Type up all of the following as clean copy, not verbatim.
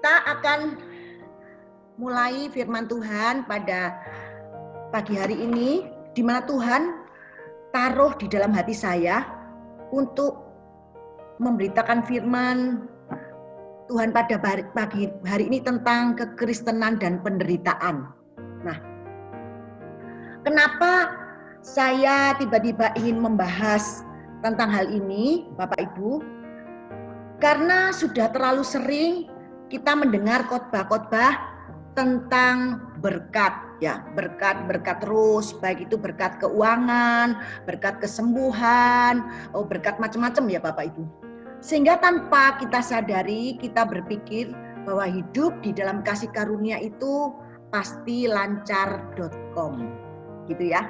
Kita akan mulai firman Tuhan pada pagi hari ini, di mana Tuhan taruh di dalam hati saya untuk memberitakan firman Tuhan pada pagi hari ini tentang kekristenan dan penderitaan. Nah, kenapa saya tiba-tiba ingin membahas tentang hal ini, Bapak Ibu? Karena sudah terlalu sering kita mendengar khotbah-khotbah tentang berkat, ya, berkat terus, baik itu berkat keuangan, berkat kesembuhan, berkat macam-macam ya Bapak Ibu. Sehingga tanpa kita sadari, kita berpikir bahwa hidup di dalam kasih karunia itu pasti lancar.com, gitu ya.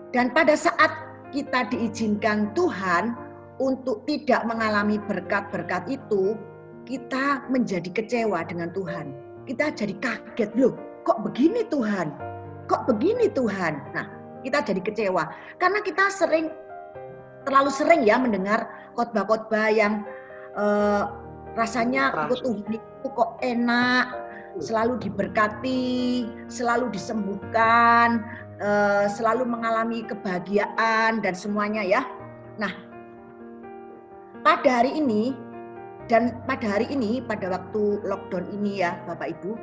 Dan pada saat kita diizinkan Tuhan untuk tidak mengalami berkat-berkat itu, kita menjadi kecewa dengan Tuhan. Kita jadi kaget, loh kok begini Tuhan? Kok begini Tuhan? Nah, kita jadi kecewa. Karena kita terlalu sering ya mendengar khotbah-khotbah yang rasanya Tuhan itu kok enak, selalu diberkati, selalu disembuhkan, selalu mengalami kebahagiaan dan semuanya ya. Nah, pada hari ini pada waktu lockdown ini ya Bapak Ibu,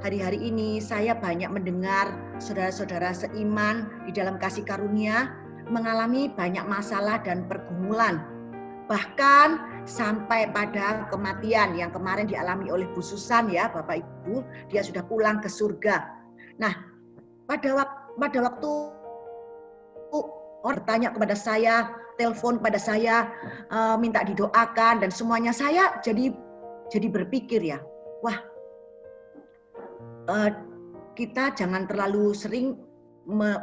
hari-hari ini saya banyak mendengar saudara-saudara seiman di dalam kasih karunia mengalami banyak masalah dan pergumulan. Bahkan sampai pada kematian yang kemarin dialami oleh Bu Susan ya Bapak Ibu, dia sudah pulang ke surga. Nah, pada waktu orang bertanya kepada saya, telepon pada saya, minta didoakan dan semuanya, saya jadi berpikir ya, wah, kita jangan terlalu sering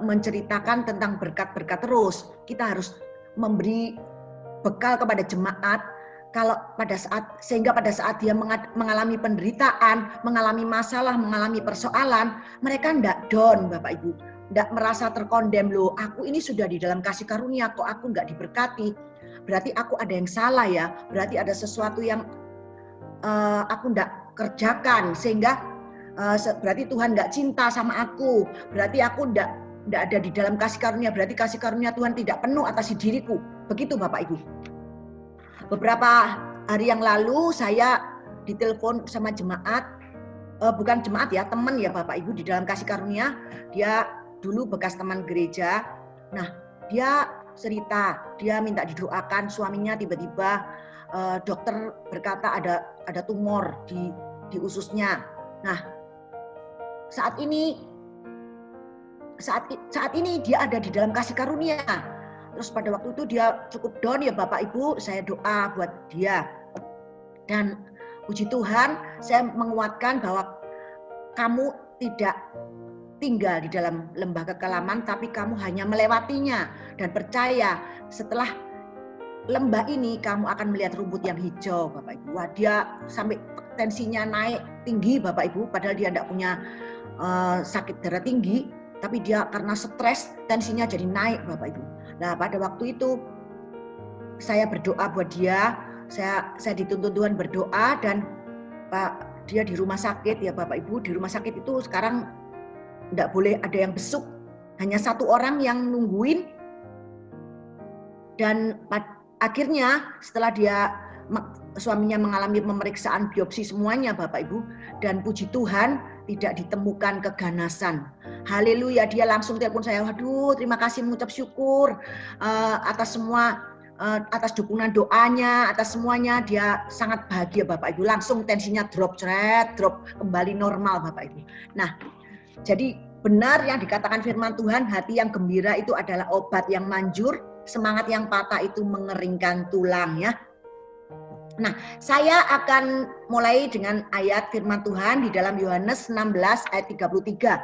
menceritakan tentang berkat-berkat terus. Kita harus memberi bekal kepada jemaat sehingga pada saat dia mengalami penderitaan, mengalami masalah, mengalami persoalan, mereka enggak down Bapak Ibu. Enggak merasa terkondem, loh aku ini sudah di dalam kasih karunia kok aku enggak diberkati, berarti aku ada yang salah ya, berarti ada sesuatu yang aku enggak kerjakan sehingga berarti Tuhan enggak cinta sama aku, berarti aku enggak ada di dalam kasih karunia, berarti kasih karunia Tuhan tidak penuh atas diriku. Begitu Bapak Ibu. Beberapa hari yang lalu saya ditelepon sama jemaat, bukan jemaat ya, teman ya Bapak Ibu di dalam kasih karunia. Dia dulu bekas teman gereja. Nah, dia cerita, dia minta didoakan, suaminya tiba-tiba dokter berkata ada tumor di ususnya. Nah, saat ini dia ada di dalam kasih karunia. Terus pada waktu itu dia cukup down ya Bapak Ibu, saya doa buat dia. Dan puji Tuhan, saya menguatkan bahwa kamu tidak tinggal di dalam lembah kekelaman, tapi kamu hanya melewatinya. Dan percaya setelah lembah ini kamu akan melihat rumput yang hijau Bapak Ibu. Wah, dia sampai tensinya naik tinggi Bapak Ibu, padahal dia tidak punya sakit darah tinggi, tapi dia karena stres tensinya jadi naik Bapak Ibu. Nah, pada waktu itu saya berdoa buat dia, saya dituntun Tuhan berdoa, dan dia di rumah sakit ya Bapak Ibu. Di rumah sakit itu sekarang tidak boleh ada yang besuk, hanya satu orang yang nungguin. Dan akhirnya setelah suaminya mengalami pemeriksaan biopsi semuanya Bapak Ibu, dan puji Tuhan tidak ditemukan keganasan. Haleluya, dia langsung telepon saya, waduh terima kasih, mengucap syukur atas semua, atas dukungan doanya, atas semuanya. Dia sangat bahagia Bapak Ibu, langsung tensinya drop kembali normal Bapak Ibu. Nah, jadi benar yang dikatakan firman Tuhan, hati yang gembira itu adalah obat yang manjur, semangat yang patah itu mengeringkan tulang ya. Nah, saya akan mulai dengan ayat firman Tuhan di dalam Yohanes 16 ayat 33.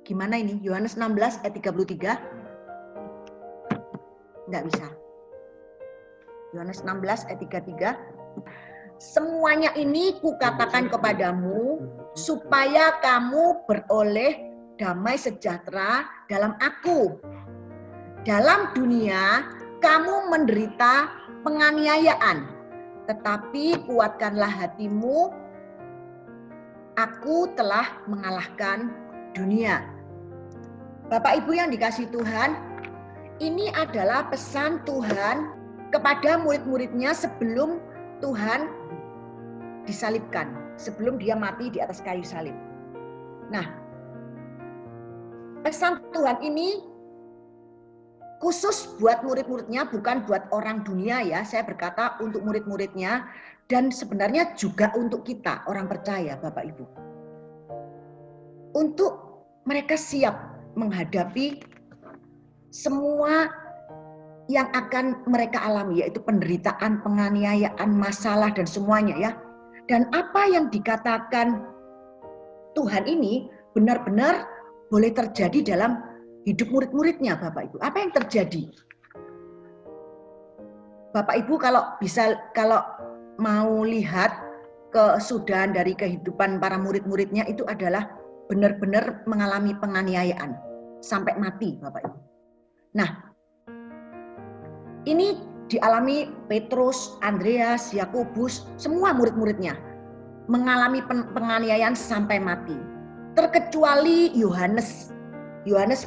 Gimana ini? Yohanes 16 ayat 33? Enggak bisa. Yohanes 16 ayat 33. Semuanya ini kukatakan kepadamu supaya kamu beroleh damai sejahtera dalam aku. Dalam dunia kamu menderita penganiayaan, tetapi kuatkanlah hatimu, aku telah mengalahkan dunia. Bapak Ibu yang dikasihi Tuhan, ini adalah pesan Tuhan kepada murid-muridnya sebelum Tuhan disalibkan, sebelum dia mati di atas kayu salib. Nah, pesan Tuhan ini khusus buat murid-muridnya, bukan buat orang dunia ya. Saya berkata untuk murid-muridnya dan sebenarnya juga untuk kita, orang percaya Bapak Ibu. Untuk mereka siap menghadapi semua yang akan mereka alami, yaitu penderitaan, penganiayaan, masalah, dan semuanya ya. Dan apa yang dikatakan Tuhan ini benar-benar boleh terjadi dalam hidup murid-muridnya Bapak Ibu. Apa yang terjadi? Bapak Ibu kalau mau lihat kesudahan dari kehidupan para murid-muridnya itu adalah benar-benar mengalami penganiayaan sampai mati Bapak Ibu. Nah, ini dialami Petrus, Andreas, Yakobus, semua murid-muridnya mengalami penganiayaan sampai mati. Terkecuali Yohanes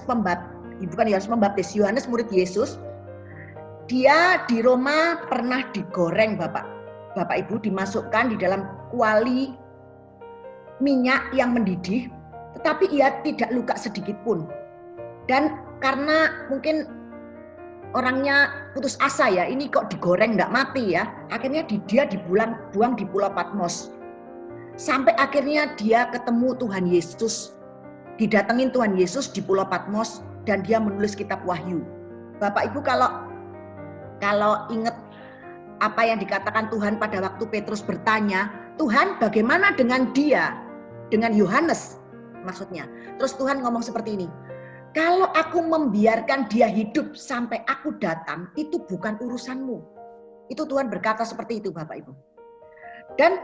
Pembaptis, Yohanes murid Yesus. Dia di Roma pernah digoreng Bapak Ibu, dimasukkan di dalam kuali minyak yang mendidih, tetapi ia tidak luka sedikit pun. Dan karena mungkin orangnya putus asa ya, ini kok digoreng nggak mati ya, akhirnya dia buang di Pulau Patmos. Sampai akhirnya dia ketemu Tuhan Yesus, didatengin Tuhan Yesus di Pulau Patmos, dan dia menulis kitab Wahyu. Bapak Ibu kalau ingat apa yang dikatakan Tuhan pada waktu Petrus bertanya, Tuhan bagaimana dengan dia, dengan Yohanes maksudnya. Terus Tuhan ngomong seperti ini, kalau aku membiarkan dia hidup sampai aku datang, itu bukan urusanmu. Itu Tuhan berkata seperti itu Bapak Ibu. Dan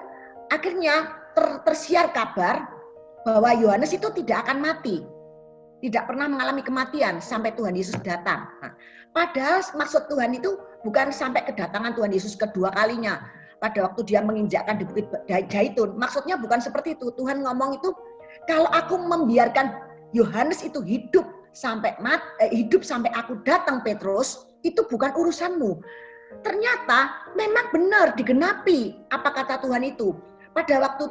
akhirnya tersiar kabar bahwa Yohanes itu tidak akan mati. Tidak pernah mengalami kematian sampai Tuhan Yesus datang. Nah, padahal maksud Tuhan itu bukan sampai kedatangan Tuhan Yesus kedua kalinya. Pada waktu dia menginjakkan di Bukit Zaitun. Maksudnya bukan seperti itu. Tuhan ngomong itu, kalau aku membiarkan Yohanes itu hidup sampai aku datang Petrus, itu bukan urusanmu. Ternyata memang benar digenapi apa kata Tuhan itu. Pada waktu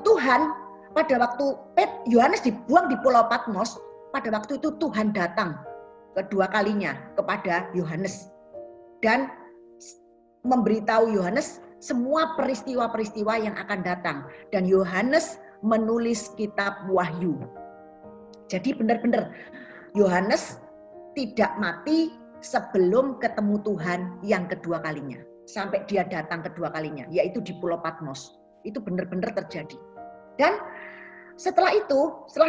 Yohanes dibuang di Pulau Patmos, pada waktu itu Tuhan datang kedua kalinya kepada Yohanes dan memberitahu Yohanes semua peristiwa-peristiwa yang akan datang, dan Yohanes menulis kitab Wahyu. Jadi benar-benar Yohanes tidak mati sebelum ketemu Tuhan yang kedua kalinya, sampai dia datang kedua kalinya, yaitu di Pulau Patmos. Itu benar-benar terjadi. Dan setelah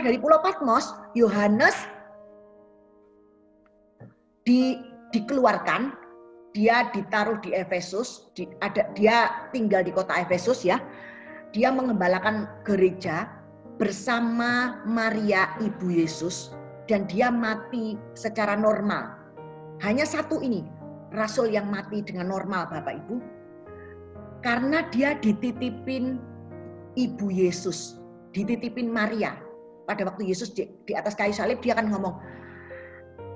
dari Pulau Patmos, Yohanes dikeluarkan, dia ditaruh di Efesus, dia tinggal di kota Efesus ya. Dia mengembalakan gereja bersama Maria ibu Yesus, dan dia mati secara normal. Hanya satu ini, rasul yang mati dengan normal Bapak Ibu. Karena dia dititipin ibu Yesus, dititipin Maria. Pada waktu Yesus di atas kayu salib, dia akan ngomong,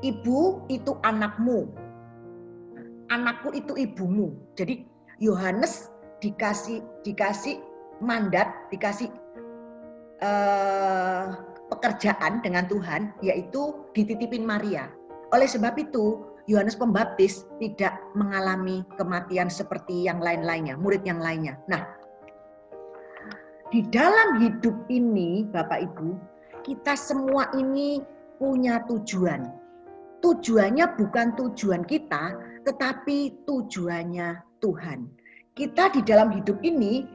ibu itu anakmu, anakku itu ibumu. Jadi Yohanes dikasih mandat, dikasih pekerjaan dengan Tuhan, yaitu dititipin Maria. Oleh sebab itu Yohanes Pembaptis tidak mengalami kematian seperti yang lain-lainnya, murid yang lainnya. Nah, di dalam hidup ini Bapak Ibu, kita semua ini punya tujuan. Tujuannya bukan tujuan kita, tetapi tujuannya Tuhan. Kita di dalam hidup ini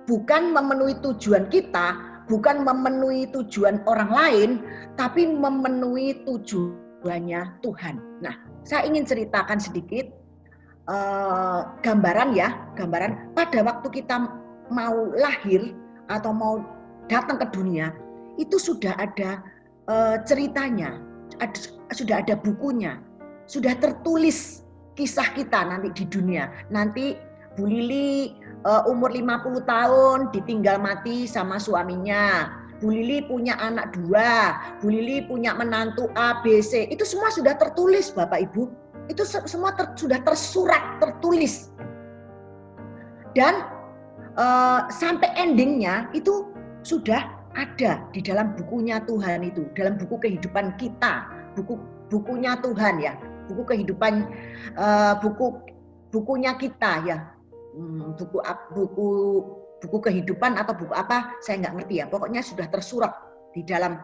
bukan memenuhi tujuan kita, bukan memenuhi tujuan orang lain, tapi memenuhi tujuannya Tuhan. Nah, saya ingin ceritakan sedikit gambaran pada waktu kita mau lahir atau mau datang ke dunia, itu sudah ada ceritanya, sudah ada bukunya, sudah tertulis kisah kita nanti di dunia. Nanti Bu Lili umur 50 tahun ditinggal mati sama suaminya. Bu Lili punya anak 2, Bu Lili punya menantu A, B, C. Itu semua sudah tertulis Bapak Ibu. Itu semua sudah tersurat, tertulis. Dan sampai endingnya itu sudah ada di dalam bukunya Tuhan itu, dalam buku kehidupan kita, bukunya Tuhan ya, buku kehidupan, bukunya kita ya, buku kehidupan atau buku apa saya nggak ngerti ya, pokoknya sudah tersurat di dalam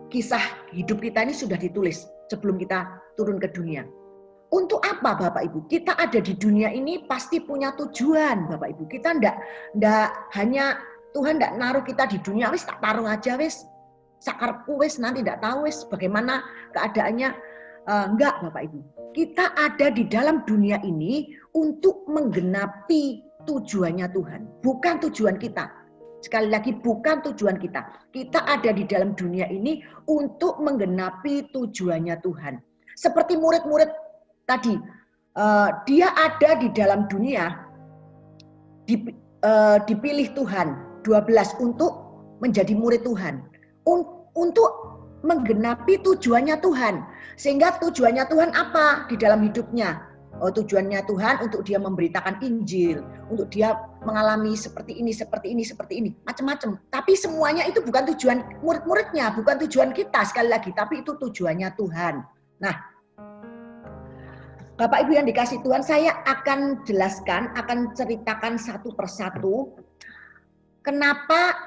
kisah hidup kita ini sudah ditulis sebelum kita turun ke dunia. Untuk apa Bapak Ibu? Kita ada di dunia ini pasti punya tujuan Bapak Ibu. Kita ndak hanya Tuhan ndak naruh kita di dunia wis tak taruh aja wis. Sakarepku wis nanti ndak tahu wis bagaimana keadaannya. Enggak Bapak Ibu. Kita ada di dalam dunia ini untuk menggenapi tujuannya Tuhan, bukan tujuan kita. Sekali lagi bukan tujuan kita. Kita ada di dalam dunia ini untuk menggenapi tujuannya Tuhan. Seperti murid-murid tadi, dia ada di dalam dunia, dipilih Tuhan 12 untuk menjadi murid Tuhan, untuk menggenapi tujuannya Tuhan. Sehingga tujuannya Tuhan apa di dalam hidupnya? Tujuannya Tuhan untuk dia memberitakan Injil, untuk dia mengalami seperti ini, macam-macam. Tapi semuanya itu bukan tujuan murid-muridnya, bukan tujuan kita sekali lagi, tapi itu tujuannya Tuhan. Nah, Bapak Ibu yang dikasih Tuhan, saya akan jelaskan, akan ceritakan satu persatu. Kenapa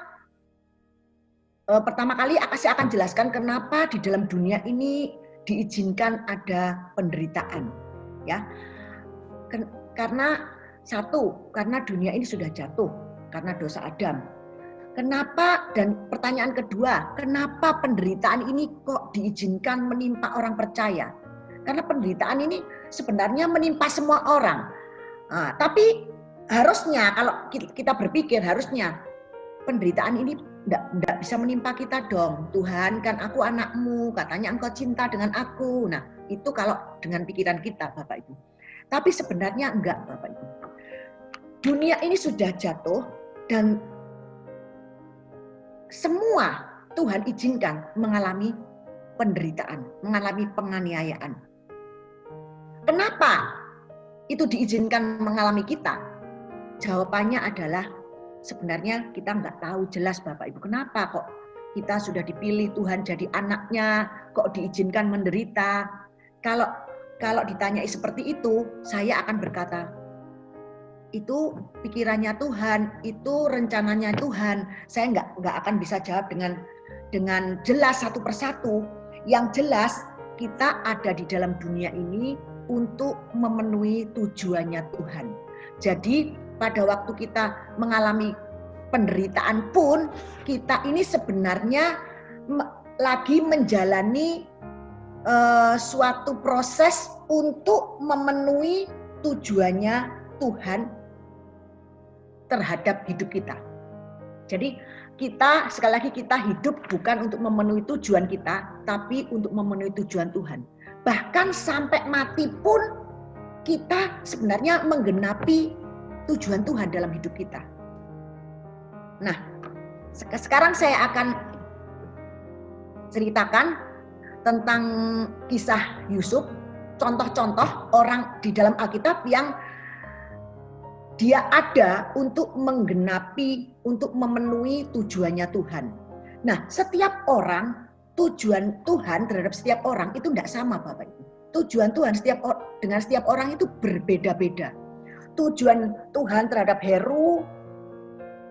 pertama kali saya akan jelaskan kenapa di dalam dunia ini diizinkan ada penderitaan. Ya, karena dunia ini sudah jatuh karena dosa Adam. Kenapa? Dan pertanyaan kedua, kenapa penderitaan ini kok diizinkan menimpa orang percaya? Karena penderitaan ini sebenarnya menimpa semua orang. Tapi harusnya kalau kita berpikir harusnya penderitaan ini tidak bisa menimpa kita dong. Tuhan, kan aku anakmu, katanya engkau cinta dengan aku. Nah, itu kalau dengan pikiran kita Bapak Ibu. Tapi sebenarnya enggak Bapak Ibu. Dunia ini sudah jatuh dan semua Tuhan izinkan mengalami penderitaan, mengalami penganiayaan. Kenapa itu diizinkan mengalami kita? Jawabannya adalah sebenarnya kita nggak tahu jelas Bapak Ibu. Kenapa kok kita sudah dipilih Tuhan jadi anaknya, kok diizinkan menderita? Kalau ditanyai seperti itu, saya akan berkata, itu pikirannya Tuhan, itu rencananya Tuhan. Saya nggak akan bisa jawab dengan jelas satu persatu. Yang jelas kita ada di dalam dunia ini untuk memenuhi tujuannya Tuhan. Jadi pada waktu kita mengalami penderitaan pun, kita ini sebenarnya lagi menjalani suatu proses untuk memenuhi tujuannya Tuhan terhadap hidup kita. Jadi kita, sekali lagi kita hidup bukan untuk memenuhi tujuan kita, tapi untuk memenuhi tujuan Tuhan. Bahkan sampai mati pun kita sebenarnya menggenapi tujuan Tuhan dalam hidup kita. Nah, sekarang saya akan ceritakan tentang kisah Yusuf, contoh-contoh orang di dalam Alkitab yang dia ada untuk menggenapi, untuk memenuhi tujuannya Tuhan. Nah, setiap orang, tujuan Tuhan terhadap setiap orang itu tidak sama Bapak Ibu. Tujuan Tuhan dengan setiap orang itu berbeda-beda. Tujuan Tuhan terhadap Heru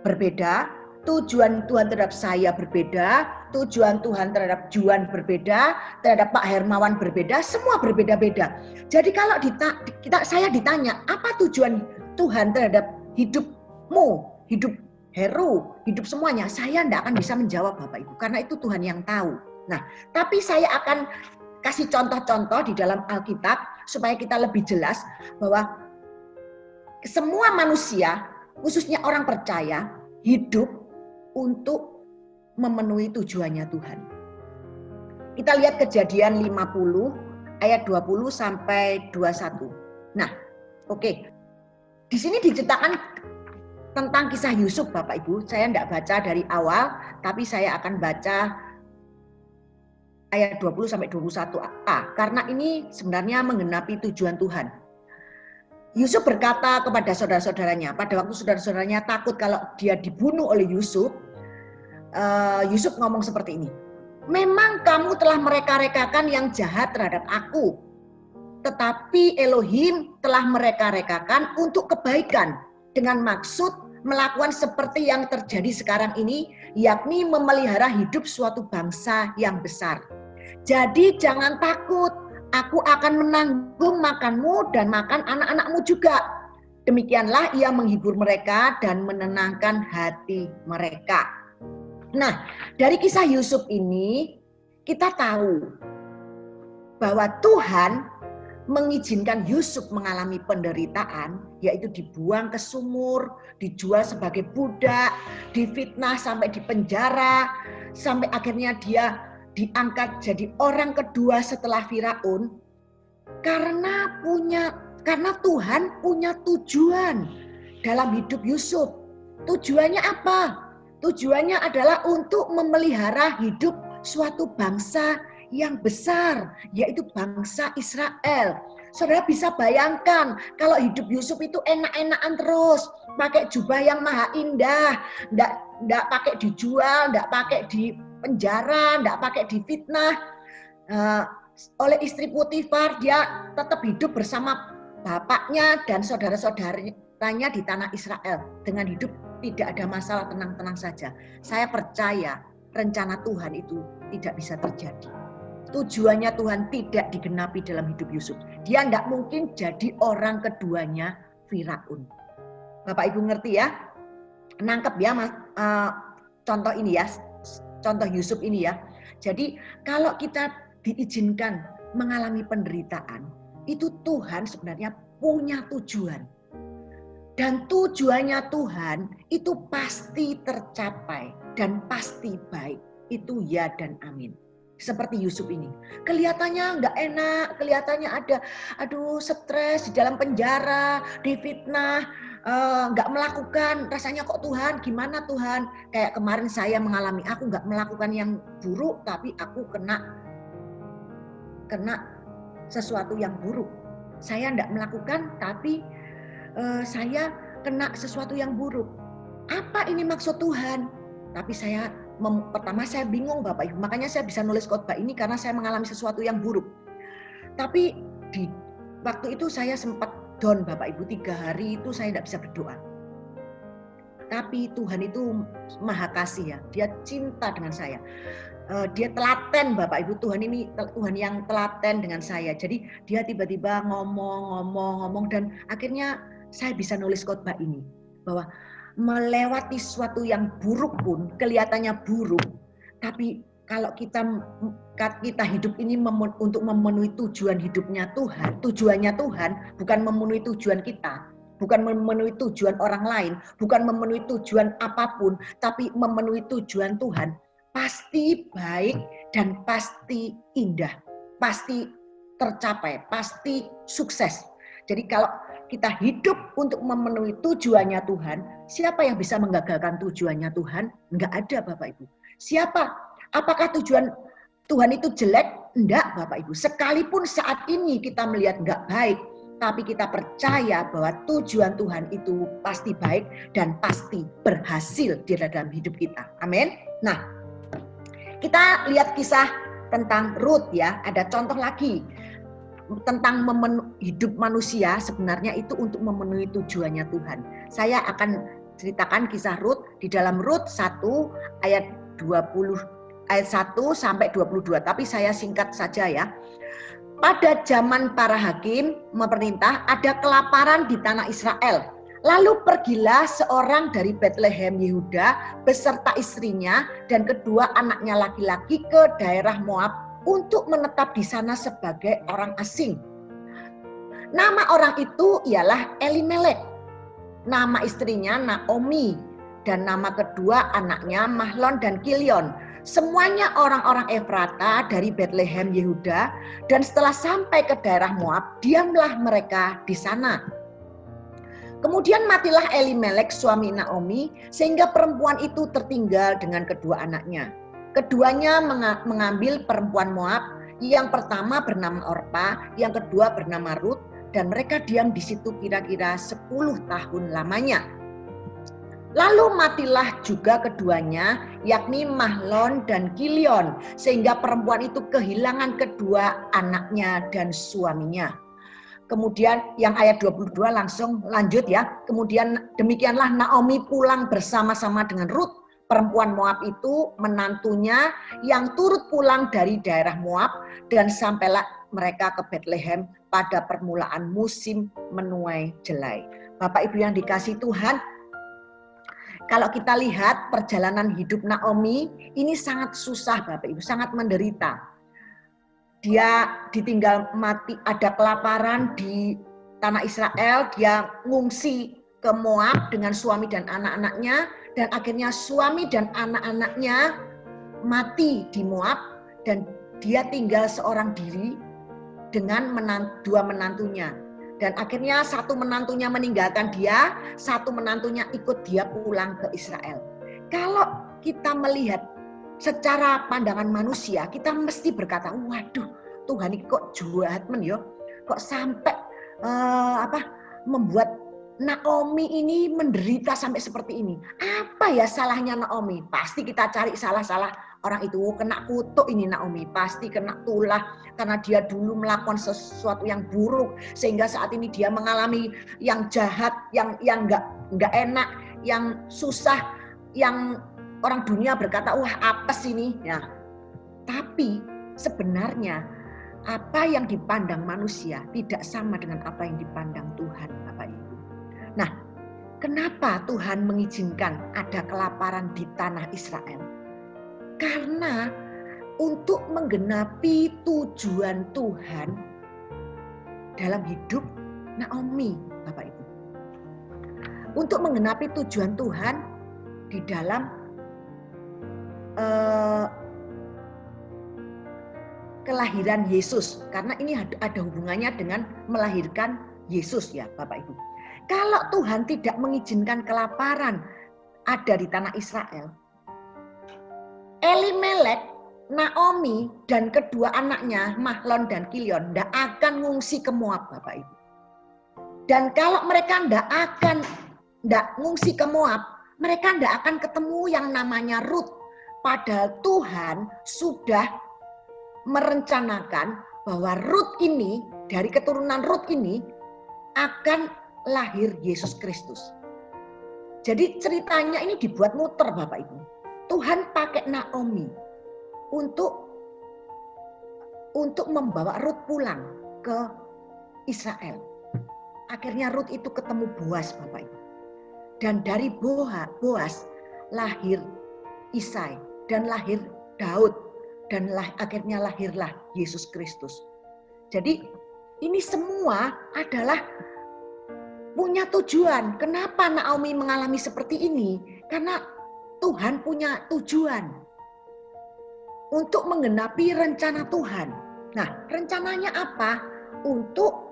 berbeda, tujuan Tuhan terhadap saya berbeda, tujuan Tuhan terhadap Juan berbeda, terhadap Pak Hermawan berbeda, semua berbeda-beda. Jadi kalau saya ditanya, apa tujuan Tuhan terhadap hidupmu, hidup Heru, hidup semuanya, saya tidak akan bisa menjawab Bapak Ibu, karena itu Tuhan yang tahu. Nah, tapi saya akan kasih contoh-contoh di dalam Alkitab, supaya kita lebih jelas bahwa semua manusia, khususnya orang percaya, hidup untuk memenuhi tujuannya Tuhan. Kita lihat Kejadian 50 ayat 20 sampai 21. Nah, oke. Di sini diceritakan tentang kisah Yusuf, Bapak Ibu. Saya tidak baca dari awal, tapi saya akan baca ayat 20 sampai 21a, karena ini sebenarnya menggenapi tujuan Tuhan. Yusuf berkata kepada saudara-saudaranya, pada waktu saudara-saudaranya takut kalau dia dibunuh oleh Yusuf, Yusuf ngomong seperti ini. Memang kamu telah mereka-rekakan yang jahat terhadap aku, tetapi Elohim telah mereka-rekakan untuk kebaikan dengan maksud melakukan seperti yang terjadi sekarang ini, yakni memelihara hidup suatu bangsa yang besar. Jadi jangan takut, aku akan menanggung makanmu dan makan anak-anakmu juga. Demikianlah ia menghibur mereka dan menenangkan hati mereka. Nah, dari kisah Yusuf ini kita tahu bahwa Tuhan mengizinkan Yusuf mengalami penderitaan, yaitu dibuang ke sumur, dijual sebagai budak, difitnah sampai di penjara, sampai akhirnya dia diangkat jadi orang kedua setelah Firaun, karena Tuhan punya tujuan dalam hidup Yusuf. Tujuannya apa? Tujuannya adalah untuk memelihara hidup suatu bangsa yang besar, yaitu bangsa Israel. Saudara bisa bayangkan kalau hidup Yusuf itu enak-enakan terus, pakai jubah yang maha indah, enggak pakai dijual, enggak pakai di penjara, enggak pakai difitnah oleh istri Potifar. Dia tetap hidup bersama bapaknya dan saudara-saudaranya di tanah Israel dengan hidup tidak ada masalah, tenang-tenang saja. Saya percaya rencana Tuhan itu tidak bisa terjadi. Tujuannya Tuhan tidak digenapi dalam hidup Yusuf. Dia tidak mungkin jadi orang keduanya Firaun. Bapak Ibu ngerti ya? Nangkep ya contoh ini ya, contoh Yusuf ini ya. Jadi kalau kita diizinkan mengalami penderitaan, itu Tuhan sebenarnya punya tujuan. Dan tujuannya Tuhan itu pasti tercapai dan pasti baik. Itu ya dan amin. Seperti Yusuf ini. Kelihatannya nggak enak, kelihatannya ada stres di dalam penjara, difitnah, nggak melakukan, rasanya kok Tuhan, gimana Tuhan? Kayak kemarin saya mengalami, aku nggak melakukan yang buruk, tapi aku kena sesuatu yang buruk. Saya nggak melakukan, tapi saya kena sesuatu yang buruk. Apa ini maksud Tuhan? Tapi pertama saya bingung Bapak Ibu. Makanya saya bisa nulis khotbah ini karena saya mengalami sesuatu yang buruk. Tapi di waktu itu saya sempat down Bapak Ibu, 3 hari itu saya tidak bisa berdoa. Tapi Tuhan itu maha kasih ya. Dia cinta dengan saya. Dia telaten Bapak Ibu. Tuhan ini Tuhan yang telaten dengan saya. Jadi dia tiba-tiba ngomong dan akhirnya saya bisa nulis khotbah ini. Bahwa melewati sesuatu yang buruk pun kelihatannya buruk. Tapi kalau kita hidup ini untuk memenuhi tujuan hidupnya Tuhan. Tujuannya Tuhan bukan memenuhi tujuan kita. Bukan memenuhi tujuan orang lain. Bukan memenuhi tujuan apapun. Tapi memenuhi tujuan Tuhan. Pasti baik dan pasti indah, pasti tercapai, pasti sukses. Jadi kalau kita hidup untuk memenuhi tujuannya Tuhan, siapa yang bisa menggagalkan tujuannya Tuhan? Enggak ada Bapak Ibu. Siapa? Apakah tujuan Tuhan itu jelek? Enggak Bapak Ibu. Sekalipun saat ini kita melihat enggak baik, tapi kita percaya bahwa tujuan Tuhan itu pasti baik dan pasti berhasil di dalam hidup kita. Amin. Nah, kita lihat kisah tentang Ruth ya. Ada contoh lagi tentang hidup manusia sebenarnya itu untuk memenuhi tujuannya Tuhan. Saya akan ceritakan kisah Ruth di dalam Ruth 1 ayat 1 sampai 22. Tapi saya singkat saja ya. Pada zaman para hakim memerintah, ada kelaparan di tanah Israel. Lalu pergilah seorang dari Bethlehem Yehuda beserta istrinya dan kedua anaknya laki-laki ke daerah Moab untuk menetap di sana sebagai orang asing. Nama orang itu ialah Elimelek. Nama istrinya Naomi dan nama kedua anaknya Mahlon dan Kilion. Semuanya orang-orang Efrata dari Bethlehem Yehuda, dan setelah sampai ke daerah Moab, diamlah mereka di sana. Kemudian matilah Elimelek suami Naomi, sehingga perempuan itu tertinggal dengan kedua anaknya. Keduanya mengambil perempuan Moab, yang pertama bernama Orpa, yang kedua bernama Rut, dan mereka diam di situ kira-kira 10 tahun lamanya. Lalu matilah juga keduanya, yakni Mahlon dan Kilion, sehingga perempuan itu kehilangan kedua anaknya dan suaminya. Kemudian yang ayat 22 langsung lanjut ya. Kemudian demikianlah Naomi pulang bersama-sama dengan Rut, perempuan Moab itu, menantunya yang turut pulang dari daerah Moab, dan sampailah mereka ke Bethlehem pada permulaan musim menuai jelai. Bapak Ibu yang dikasihi Tuhan, kalau kita lihat perjalanan hidup Naomi ini sangat susah Bapak Ibu, sangat menderita. Dia ditinggal mati, ada kelaparan di tanah Israel, dia ngungsi ke Moab dengan suami dan anak-anaknya, dan akhirnya suami dan anak-anaknya mati di Moab, dan dia tinggal seorang diri dengan dua menantunya. Dan akhirnya satu menantunya meninggalkan dia, satu menantunya ikut dia pulang ke Israel. Kalau kita melihat secara pandangan manusia, kita mesti berkata, waduh, Tuhan ini kok jahat men yo, kok sampai membuat Naomi ini menderita sampai seperti ini. Apa ya salahnya Naomi? Pasti kita cari salah-salah orang itu. Kena kutuk ini Naomi, pasti kena tulah karena dia dulu melakukan sesuatu yang buruk sehingga saat ini dia mengalami yang jahat, yang nggak enak, yang susah, yang orang dunia berkata, wah apes ini. Ya. Tapi sebenarnya apa yang dipandang manusia tidak sama dengan apa yang dipandang Tuhan, Bapak Ibu. Nah, kenapa Tuhan mengizinkan ada kelaparan di tanah Israel? Karena untuk menggenapi tujuan Tuhan dalam hidup Naomi, Bapak Ibu. Untuk menggenapi tujuan Tuhan di dalam kelahiran Yesus, karena ini ada hubungannya dengan melahirkan Yesus ya Bapak Ibu. Kalau Tuhan tidak mengizinkan kelaparan ada di tanah Israel, Elimelek, Naomi dan kedua anaknya Mahlon dan Kilion tidak akan ngungsi ke Moab Bapak Ibu. Dan kalau mereka tidak ngungsi ke Moab, mereka tidak akan ketemu yang namanya Rut. Padahal Tuhan sudah merencanakan bahwa Rut ini, dari keturunan Rut ini akan lahir Yesus Kristus. Jadi ceritanya ini dibuat muter Bapak Ibu. Tuhan pakai Naomi untuk membawa Rut pulang ke Israel. Akhirnya Rut itu ketemu Boas Bapak Ibu. Dan dari Boas lahir Isai dan lahir Daud. Dan akhirnya lahirlah Yesus Kristus. Jadi ini semua adalah punya tujuan. Kenapa Naomi mengalami seperti ini? Karena Tuhan punya tujuan untuk menggenapi rencana Tuhan. Nah, rencananya apa? Untuk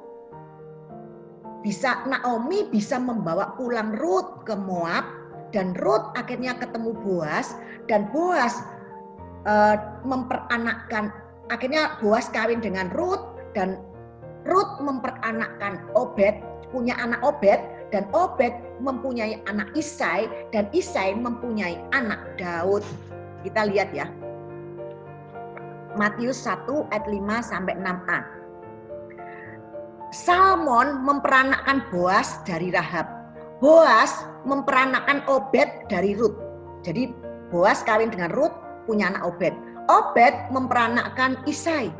Naomi bisa membawa pulang Rut ke Moab, dan Rut akhirnya ketemu Boas, dan Boas memperanakkan, akhirnya Boas kawin dengan Rut, dan Rut memperanakkan Obed, punya anak Obed, dan Obed mempunyai anak Isai, dan Isai mempunyai anak Daud. Kita lihat ya. Matius 1 ayat 5 sampai 6a. Salmon memperanakkan Boas dari Rahab. Boas memperanakkan Obed dari Rut. Jadi Boas kawin dengan Rut, punya anak Obed. Obed memperanakkan Isai.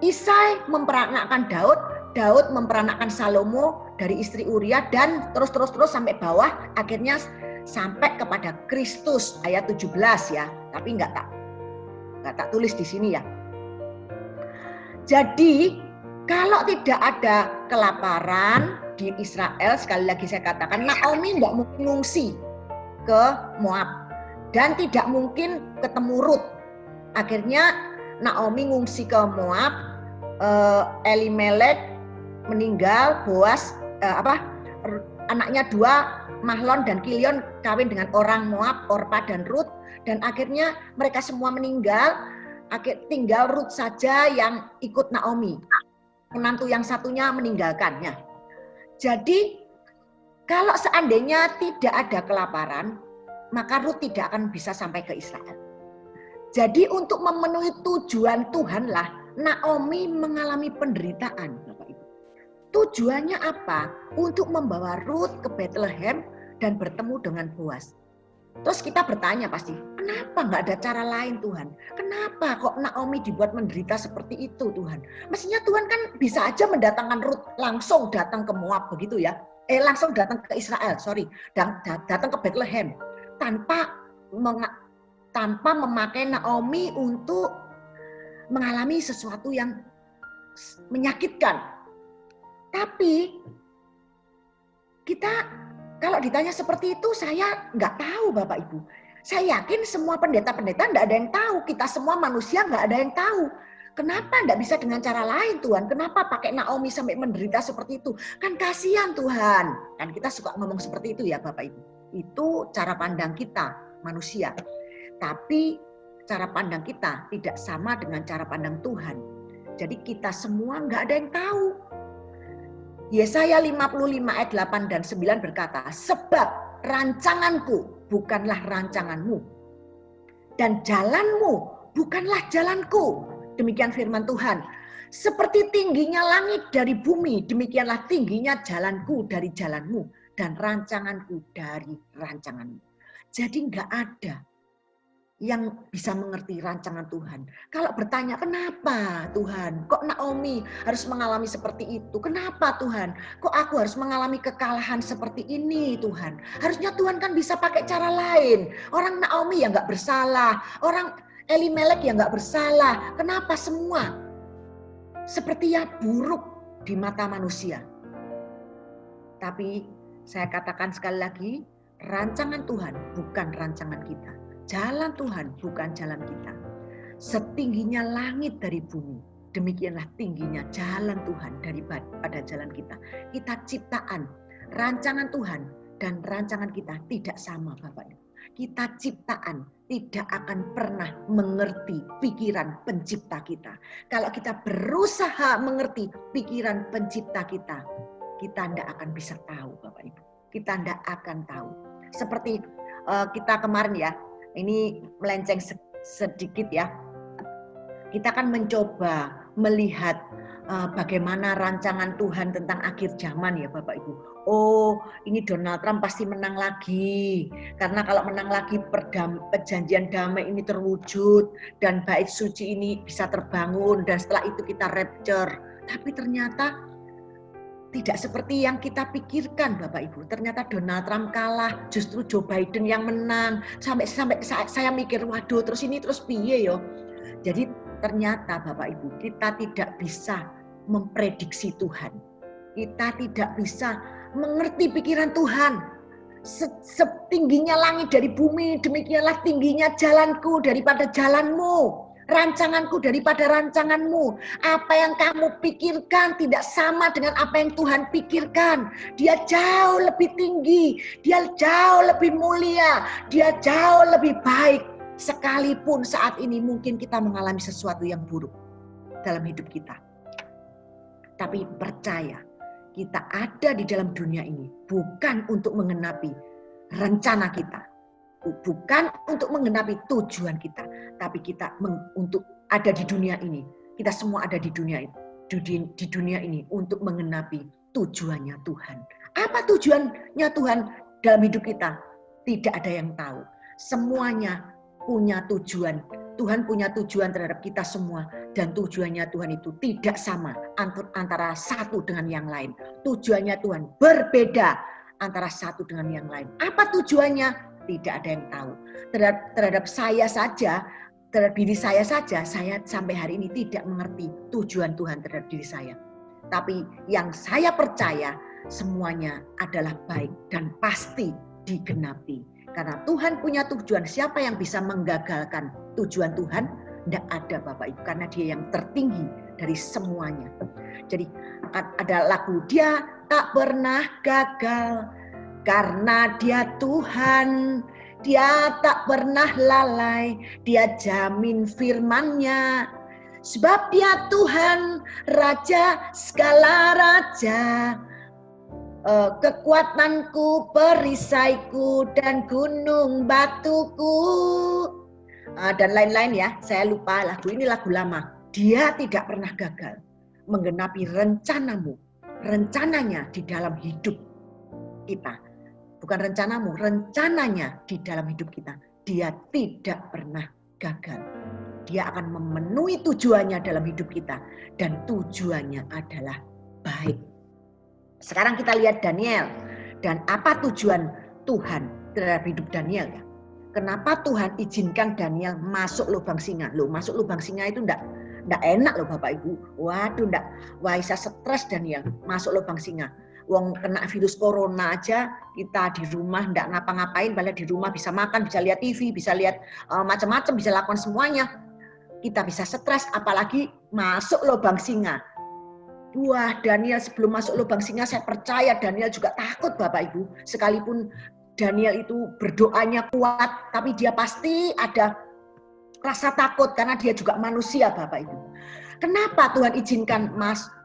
Isai memperanakkan Daud. Daud memperanakkan Salomo dari istri Uria, dan terus sampai bawah, akhirnya sampai kepada Kristus ayat 17 ya. Tapi nggak tak tulis di sini ya. Jadi kalau tidak ada kelaparan di Israel, sekali lagi saya katakan, Naomi nggak mungkin ngungsi ke Moab. Dan tidak mungkin ketemu Rut. Akhirnya Naomi ngungsi ke Moab, Elimelek meninggal, Boas anaknya dua, Mahlon dan Kilion kawin dengan orang Moab, Orpa dan Rut, dan akhirnya mereka semua meninggal. Tinggal Rut saja yang ikut Naomi. Menantu yang satunya meninggalkannya. Jadi kalau seandainya tidak ada kelaparan, maka Rut tidak akan bisa sampai ke Israel. Jadi untuk memenuhi tujuan Tuhanlah Naomi mengalami penderitaan, Bapak Ibu. Tujuannya apa? Untuk membawa Rut ke Bethlehem dan bertemu dengan Boaz. Terus kita bertanya pasti, kenapa nggak ada cara lain Tuhan? Kenapa kok Naomi dibuat menderita seperti itu Tuhan? Mestinya Tuhan kan bisa aja mendatangkan Rut langsung datang ke Moab begitu ya. Langsung datang ke Israel, datang ke Bethlehem tanpa memakai Naomi untuk mengalami sesuatu yang menyakitkan. Tapi kita kalau ditanya seperti itu saya nggak tahu Bapak Ibu. Saya yakin semua pendeta-pendeta nggak ada yang tahu. Kita semua manusia nggak ada yang tahu. Kenapa nggak bisa dengan cara lain Tuhan? Kenapa pakai Naomi sampai menderita seperti itu? Kan kasihan Tuhan. Kan kita suka ngomong seperti itu ya Bapak Ibu. Itu cara pandang kita manusia. Tapi cara pandang kita tidak sama dengan cara pandang Tuhan. Jadi kita semua nggak ada yang tahu. Yesaya 55 ayat 8 dan 9 berkata, sebab rancanganku bukanlah rancanganmu, dan jalanmu bukanlah jalanku. Demikian firman Tuhan. Seperti tingginya langit dari bumi, demikianlah tingginya jalanku dari jalanmu, dan rancanganku dari rancanganmu. Jadi nggak ada yang bisa mengerti rancangan Tuhan. Kalau bertanya, kenapa Tuhan? Kok Naomi harus mengalami seperti itu? Kenapa Tuhan? Kok aku harus mengalami kekalahan seperti ini Tuhan? Harusnya Tuhan kan bisa pakai cara lain. Orang Naomi yang gak bersalah. Orang Elimelek yang gak bersalah. Kenapa semua seperti yang buruk di mata manusia? Tapi saya katakan sekali lagi, rancangan Tuhan bukan rancangan kita. Jalan Tuhan bukan jalan kita. Setingginya langit dari bumi, demikianlah tingginya jalan Tuhan daripada jalan kita. Kita ciptaan, rancangan Tuhan dan rancangan kita tidak sama Bapak Ibu. Kita ciptaan tidak akan pernah mengerti pikiran pencipta kita. Kalau kita berusaha mengerti pikiran pencipta kita tidak akan bisa tahu Bapak Ibu. Kita tidak akan tahu. Seperti kita kemarin ya, ini melenceng sedikit ya. Kita kan mencoba melihat bagaimana rancangan Tuhan tentang akhir zaman ya Bapak Ibu. Oh, ini Donald Trump pasti menang lagi. Karena kalau menang lagi perjanjian damai ini terwujud dan bait suci ini bisa terbangun dan setelah itu kita rapture. Tapi ternyata tidak seperti yang kita pikirkan Bapak Ibu. Ternyata Donald Trump kalah, justru Joe Biden yang menang. Sampai saya mikir, waduh terus piye yo. Jadi ternyata Bapak Ibu, kita tidak bisa memprediksi Tuhan. Kita tidak bisa mengerti pikiran Tuhan. Setingginya langit dari bumi, demikianlah tingginya jalanku daripada jalanmu. Rancanganku daripada rancanganmu. Apa yang kamu pikirkan tidak sama dengan apa yang Tuhan pikirkan. Dia jauh lebih tinggi. Dia jauh lebih mulia. Dia jauh lebih baik. Sekalipun saat ini mungkin kita mengalami sesuatu yang buruk dalam hidup kita. Tapi percaya, kita ada di dalam dunia ini bukan untuk menggenapi rencana kita. Bukan untuk menggenapi tujuan kita, tapi kita untuk ada di dunia ini. Kita semua ada di dunia ini untuk menggenapi tujuannya Tuhan. Apa tujuannya Tuhan dalam hidup kita? Tidak ada yang tahu. Semuanya punya tujuan. Tuhan punya tujuan terhadap kita semua dan tujuannya Tuhan itu tidak sama antara satu dengan yang lain. Tujuannya Tuhan berbeda antara satu dengan yang lain. Apa tujuannya? Tidak ada yang tahu. Terhadap saya saja, terhadap diri saya saja, saya sampai hari ini tidak mengerti tujuan Tuhan terhadap diri saya. Tapi yang saya percaya semuanya adalah baik dan pasti digenapi. Karena Tuhan punya tujuan. Siapa yang bisa menggagalkan tujuan Tuhan? Tidak ada Bapak Ibu. Karena Dia yang tertinggi dari semuanya. Jadi ada lagu, Dia tak pernah gagal Karena Dia Tuhan, Dia tak pernah lalai, Dia jamin firman-Nya. Sebab Dia Tuhan, Raja segala raja, kekuatanku, perisaiku, dan gunung batuku. Dan lain-lain ya, saya lupa lagu ini lagu lama. Dia tidak pernah gagal menggenapi rencanamu, rencananya di dalam hidup kita. Bukan rencanamu, rencananya di dalam hidup kita. Dia tidak pernah gagal. Dia akan memenuhi tujuannya dalam hidup kita. Dan tujuannya adalah baik. Sekarang kita lihat Daniel. Dan apa tujuan Tuhan terhadap hidup Daniel ya? Kenapa Tuhan izinkan Daniel masuk lubang singa? Loh, masuk lubang singa itu enggak enak loh Bapak Ibu. Waduh, wah bisa stres Daniel masuk lubang singa. Wong kena virus corona aja kita di rumah enggak ngapa-ngapain, padahal di rumah bisa makan, bisa lihat TV, bisa lihat macam-macam, bisa lakukan semuanya. Kita bisa stres, apalagi masuk lubang singa. Wah, Daniel sebelum masuk lubang singa saya percaya Daniel juga takut Bapak Ibu. Sekalipun Daniel itu berdoanya kuat, tapi dia pasti ada rasa takut karena dia juga manusia Bapak Ibu. Kenapa Tuhan izinkan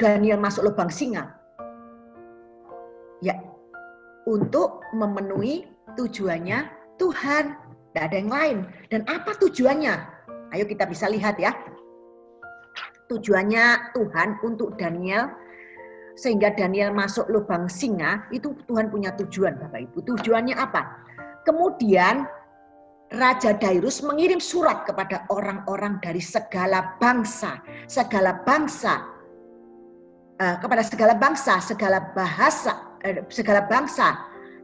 Daniel masuk lubang singa? Ya, untuk memenuhi tujuannya Tuhan, tidak ada yang lain. Dan apa tujuannya? Ayo kita bisa lihat ya. Tujuannya Tuhan untuk Daniel, sehingga Daniel masuk lubang singa, itu Tuhan punya tujuan Bapak Ibu. Tujuannya apa? Kemudian Raja Dairus mengirim surat kepada orang-orang dari segala bangsa, segala bangsa,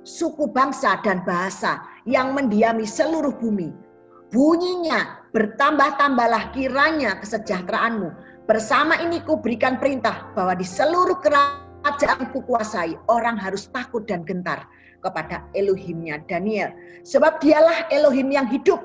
suku bangsa dan bahasa yang mendiami seluruh bumi. Bunyinya, bertambah-tambahlah kiranya kesejahteraanmu. Bersama ini kuberikan perintah bahwa di seluruh kerajaan kukuasai orang harus takut dan gentar kepada Elohimnya Daniel. Sebab dialah Elohim yang hidup,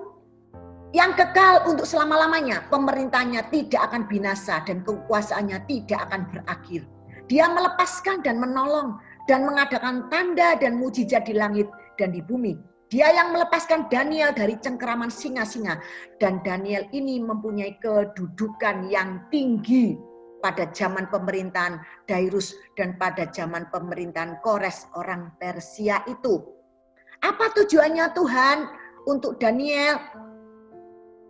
yang kekal untuk selama-lamanya. Pemerintahnya tidak akan binasa dan kekuasaannya tidak akan berakhir. Dia melepaskan dan menolong dan mengadakan tanda dan mujizat di langit dan di bumi. Dia yang melepaskan Daniel dari cengkeraman singa-singa. Dan Daniel ini mempunyai kedudukan yang tinggi pada zaman pemerintahan Dairus dan pada zaman pemerintahan Kores orang Persia itu. Apa tujuannya Tuhan untuk Daniel?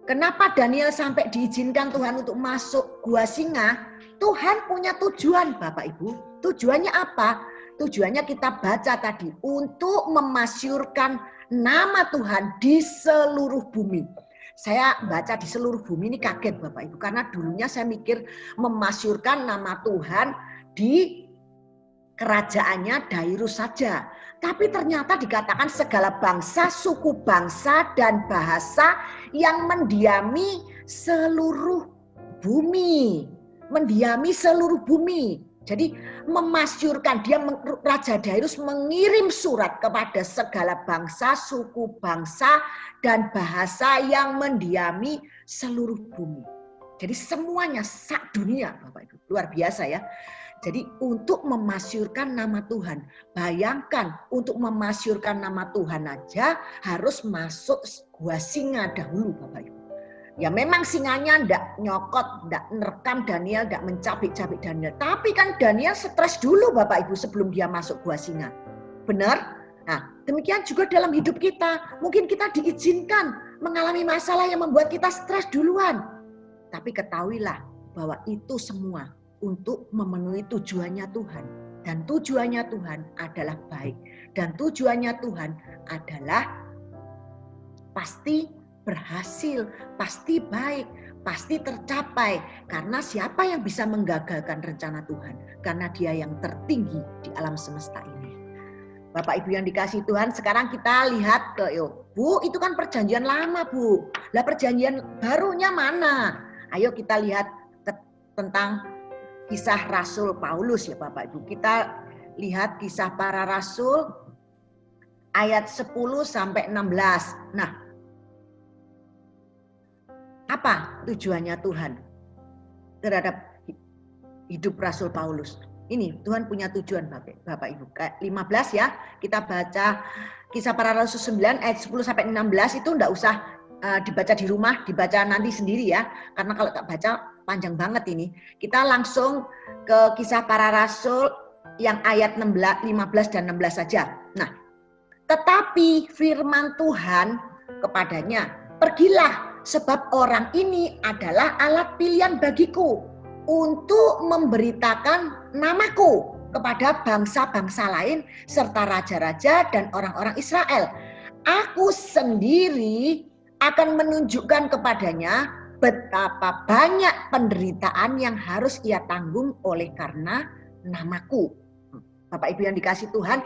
Kenapa Daniel sampai diizinkan Tuhan untuk masuk gua singa? Tuhan punya tujuan Bapak Ibu. Tujuannya apa? Tujuannya kita baca tadi, untuk memasyurkan nama Tuhan di seluruh bumi. Saya baca di seluruh bumi ini kaget Bapak Ibu, karena dulunya saya mikir memasyurkan nama Tuhan di kerajaannya Dairus saja. Tapi ternyata dikatakan segala bangsa, suku bangsa dan bahasa yang mendiami seluruh bumi. Mendiami seluruh bumi. Jadi memasyurkan, Raja Dairus mengirim surat kepada segala bangsa, suku bangsa dan bahasa yang mendiami seluruh bumi. Jadi semuanya sak dunia Bapak Ibu, luar biasa ya. Jadi untuk memasyurkan nama Tuhan, bayangkan untuk memasyurkan nama Tuhan aja harus masuk gua singa dahulu Bapak Ibu. Ya memang singanya enggak nyokot, enggak nerekam Daniel, enggak mencabik-cabik Daniel. Tapi kan Daniel stres dulu Bapak Ibu sebelum dia masuk gua singa. Benar? Nah, demikian juga dalam hidup kita. Mungkin kita diizinkan mengalami masalah yang membuat kita stres duluan. Tapi ketahuilah bahwa itu semua untuk memenuhi tujuannya Tuhan. Dan tujuannya Tuhan adalah baik. Dan tujuannya Tuhan adalah pasti berhasil, pasti baik, pasti tercapai. Karena siapa yang bisa menggagalkan rencana Tuhan? Karena Dia yang tertinggi di alam semesta ini. Bapak Ibu yang dikasihi Tuhan, sekarang kita lihat ke Bu, itu kan perjanjian lama Bu. Lah perjanjian barunya mana? Ayo kita lihat tentang kisah Rasul Paulus ya Bapak Ibu. Kita lihat kisah para rasul ayat 10 sampai 16. Nah, apa tujuannya Tuhan terhadap hidup Rasul Paulus? Ini Tuhan punya tujuan Bapak Ibu. 15 ya, kita baca Kisah Para Rasul 9 ayat 10 sampai 16 itu enggak usah dibaca di rumah, dibaca nanti sendiri ya. Karena kalau tak baca panjang banget ini. Kita langsung ke Kisah Para Rasul yang ayat 15 dan 16 saja. Nah, tetapi firman Tuhan kepadanya, pergilah sebab orang ini adalah alat pilihan bagiku untuk memberitakan namaku kepada bangsa-bangsa lain serta raja-raja dan orang-orang Israel. Aku sendiri akan menunjukkan kepadanya betapa banyak penderitaan yang harus ia tanggung oleh karena namaku. Bapak Ibu yang dikasih Tuhan.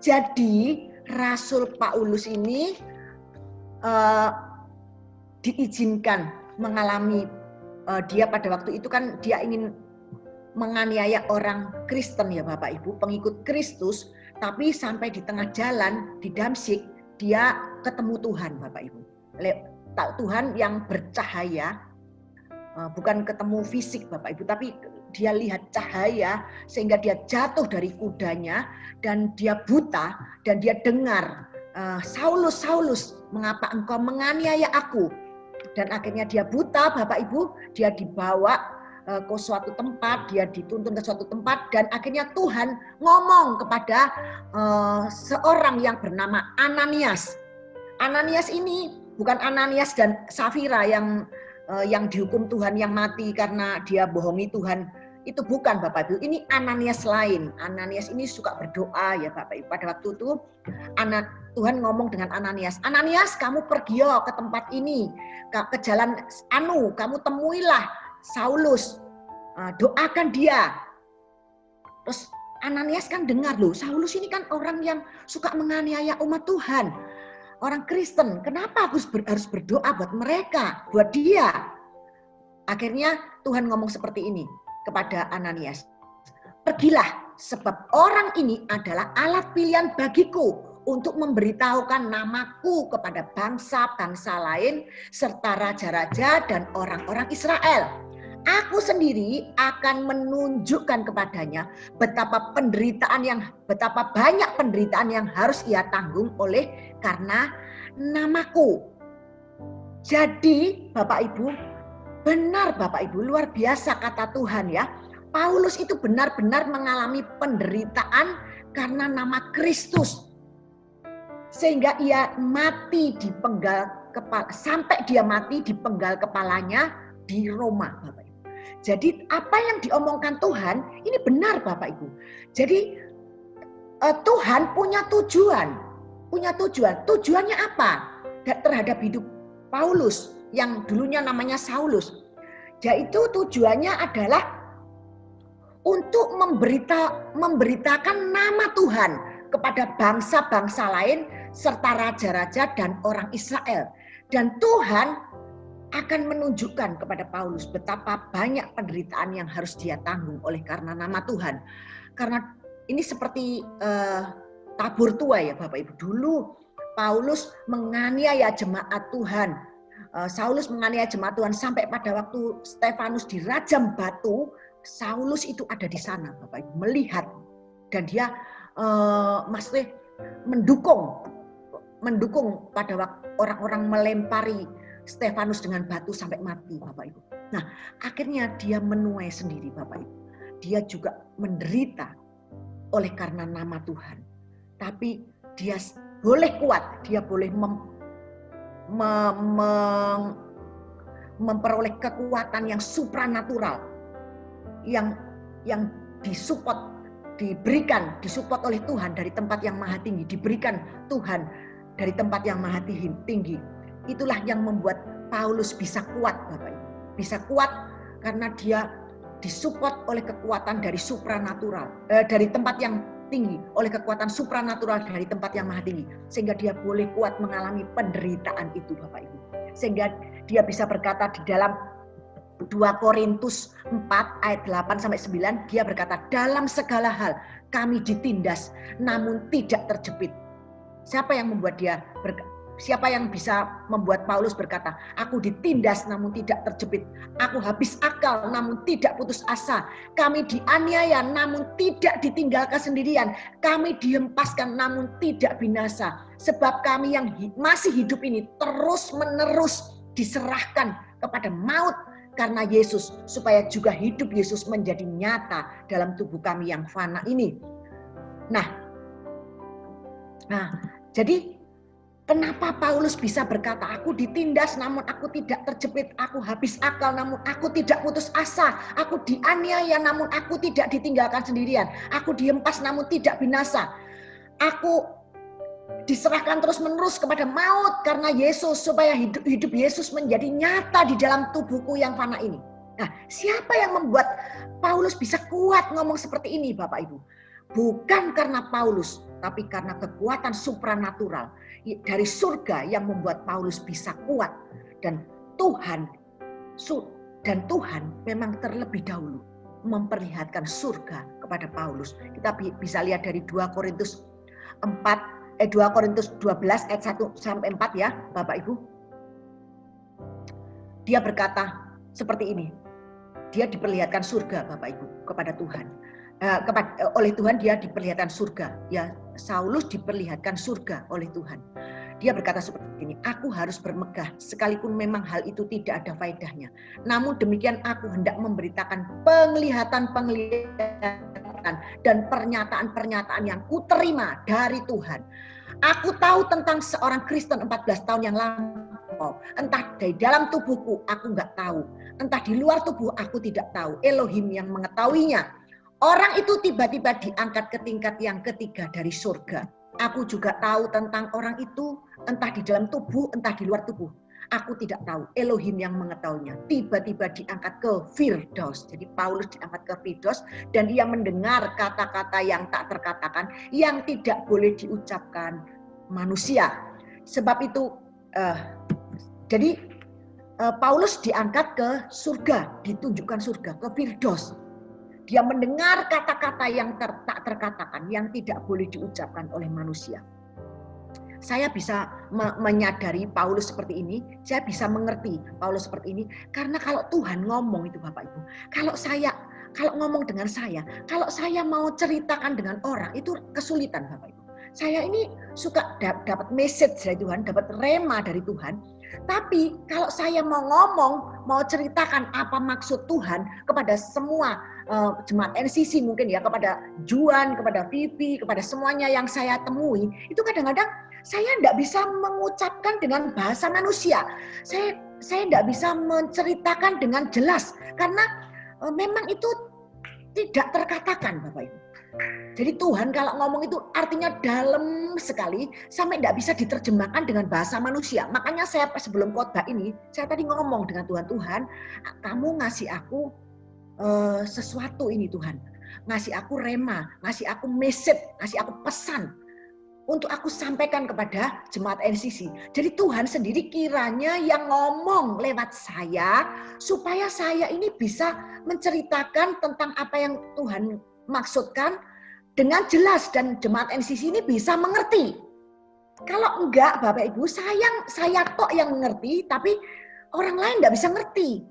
Jadi Rasul Paulus ini diizinkan mengalami dia pada waktu itu kan dia ingin menganiaya orang Kristen ya Bapak Ibu, pengikut Kristus, tapi sampai di tengah jalan di Damsyik dia ketemu Tuhan Bapak Ibu. Tuhan yang bercahaya, bukan ketemu fisik Bapak Ibu, tapi dia lihat cahaya sehingga dia jatuh dari kudanya dan dia buta dan dia dengar, Saulus, Saulus, mengapa engkau menganiaya aku? Dan akhirnya dia buta Bapak Ibu, dia dibawa ke suatu tempat, dia dituntun ke suatu tempat dan akhirnya Tuhan ngomong kepada seorang yang bernama Ananias. Ananias ini bukan Ananias dan Safira yang dihukum Tuhan yang mati karena dia bohongi Tuhan. Itu bukan Bapak Ibu, ini Ananias lain. Ananias ini suka berdoa ya Bapak Ibu. Pada waktu itu Tuhan ngomong dengan Ananias, Ananias kamu pergi ke tempat ini, ke jalan anu, kamu temuilah Saulus, doakan dia. Terus Ananias kan dengar loh, Saulus ini kan orang yang suka menganiaya umat Tuhan, orang Kristen, kenapa aku harus berdoa buat mereka, buat dia? Akhirnya Tuhan ngomong seperti ini kepada Ananias, pergilah sebab orang ini adalah alat pilihan bagiku untuk memberitahukan namaku kepada bangsa-bangsa lain serta raja-raja dan orang-orang Israel. Aku sendiri akan menunjukkan kepadanya betapa banyak penderitaan yang harus ia tanggung oleh karena namaku. Jadi Bapak Ibu, benar Bapak Ibu, luar biasa kata Tuhan ya. Paulus itu benar-benar mengalami penderitaan karena nama Kristus. Sehingga ia mati di penggal kepala, sampai dia mati di penggal kepalanya di Roma Bapak Ibu. Jadi apa yang diomongkan Tuhan ini benar Bapak Ibu. Jadi Tuhan punya tujuan. Tujuannya apa? Terhadap hidup Paulus yang dulunya namanya Saulus. Yaitu tujuannya adalah untuk memberitakan nama Tuhan kepada bangsa-bangsa lain serta raja-raja dan orang Israel. Dan Tuhan akan menunjukkan kepada Paulus betapa banyak penderitaan yang harus dia tanggung oleh karena nama Tuhan. Karena ini seperti tabur tua ya Bapak Ibu. Dulu Paulus menganiaya jemaat Tuhan. Saulus menganiaya jemaat Tuhan sampai pada waktu Stefanus dirajam batu, Saulus itu ada di sana Bapak Ibu, melihat. Dan dia maksudnya mendukung pada waktu orang-orang melempari Stefanus dengan batu sampai mati Bapak Ibu. Nah akhirnya dia menuai sendiri Bapak Ibu. Dia juga menderita oleh karena nama Tuhan. Tapi dia boleh kuat, dia boleh memperoleh kekuatan yang supranatural. Yang disupport oleh Tuhan dari tempat yang maha tinggi, diberikan Tuhan dari tempat yang maha tinggi. Itulah yang membuat Paulus bisa kuat Bapak Ibu. Bisa kuat karena dia disupport oleh kekuatan dari supranatural, dari tempat yang tinggi, oleh kekuatan supranatural dari tempat yang maha tinggi. Sehingga dia boleh kuat mengalami penderitaan itu Bapak Ibu. Sehingga dia bisa berkata di dalam 2 Korintus 4 ayat 8 sampai 9, dia berkata, dalam segala hal kami ditindas namun tidak terjepit. Siapa yang membuat dia Siapa yang bisa membuat Paulus berkata, aku ditindas namun tidak terjepit. Aku habis akal namun tidak putus asa. Kami dianiaya namun tidak ditinggalkan sendirian. Kami dihempaskan namun tidak binasa. Sebab kami yang masih hidup ini terus menerus diserahkan kepada maut karena Yesus. Supaya juga hidup Yesus menjadi nyata dalam tubuh kami yang fana ini. Nah, jadi kenapa Paulus bisa berkata, aku ditindas namun aku tidak terjepit, aku habis akal namun aku tidak putus asa, aku dianiaya namun aku tidak ditinggalkan sendirian, aku dihempas namun tidak binasa, aku diserahkan terus-menerus kepada maut karena Yesus, supaya hidup Yesus menjadi nyata di dalam tubuhku yang fana ini. Nah, siapa yang membuat Paulus bisa kuat ngomong seperti ini, Bapak Ibu? Bukan karena Paulus, tapi karena kekuatan supranatural dari surga yang membuat Paulus bisa kuat. Dan Tuhan memang terlebih dahulu memperlihatkan surga kepada Paulus. Kita bisa lihat dari 2 Korintus 12 ayat 1 sampai 4 ya, Bapak Ibu. Dia berkata seperti ini. Dia diperlihatkan surga, Bapak Ibu, kepada Tuhan. Oleh Tuhan dia diperlihatkan surga. Ya, Saulus diperlihatkan surga oleh Tuhan. Dia berkata seperti ini, aku harus bermegah sekalipun memang hal itu tidak ada faedahnya. Namun demikian aku hendak memberitakan penglihatan dan pernyataan-pernyataan yang kuterima dari Tuhan. Aku tahu tentang seorang Kristen 14 tahun yang lampau. Entah dari dalam tubuhku aku nggak tahu. Entah di luar tubuh aku tidak tahu. Elohim yang mengetahuinya. Orang itu tiba-tiba diangkat ke tingkat yang ketiga dari surga. Aku juga tahu tentang orang itu, entah di dalam tubuh, entah di luar tubuh. Aku tidak tahu, Elohim yang mengetahuinya. Tiba-tiba diangkat ke Firdaus. Jadi Paulus diangkat ke Firdaus dan dia mendengar kata-kata yang tak terkatakan, yang tidak boleh diucapkan manusia. Sebab itu, Paulus diangkat ke surga, ditunjukkan surga, ke Firdaus. Dia mendengar kata-kata yang tak terkatakan, yang tidak boleh diucapkan oleh manusia. Saya bisa menyadari Paulus seperti ini, saya bisa mengerti Paulus seperti ini, karena kalau Tuhan ngomong itu Bapak Ibu, kalau ngomong dengan saya, kalau saya mau ceritakan dengan orang, itu kesulitan Bapak Ibu. Saya ini suka dapat message dari Tuhan, dapat rema dari Tuhan, tapi kalau saya mau ngomong, mau ceritakan apa maksud Tuhan kepada semua jemaat NCC mungkin ya, kepada Juan, kepada Vivi, kepada semuanya yang saya temui, itu kadang-kadang saya tidak bisa mengucapkan dengan bahasa manusia. Saya tidak bisa menceritakan dengan jelas karena memang itu tidak terkatakan, Bapak Ibu. Jadi Tuhan kalau ngomong itu artinya dalam sekali sampai tidak bisa diterjemahkan dengan bahasa manusia. Makanya saya sebelum khotbah ini, saya tadi ngomong dengan Tuhan, kamu ngasih aku sesuatu ini Tuhan. Ngasih aku rema, ngasih aku message, ngasih aku pesan untuk aku sampaikan kepada jemaat NCC. Jadi Tuhan sendiri kiranya yang ngomong lewat saya supaya saya ini bisa menceritakan tentang apa yang Tuhan maksudkan dengan jelas dan jemaat NCC ini bisa mengerti. Kalau enggak Bapak Ibu, saya kok yang mengerti tapi orang lain enggak bisa ngerti.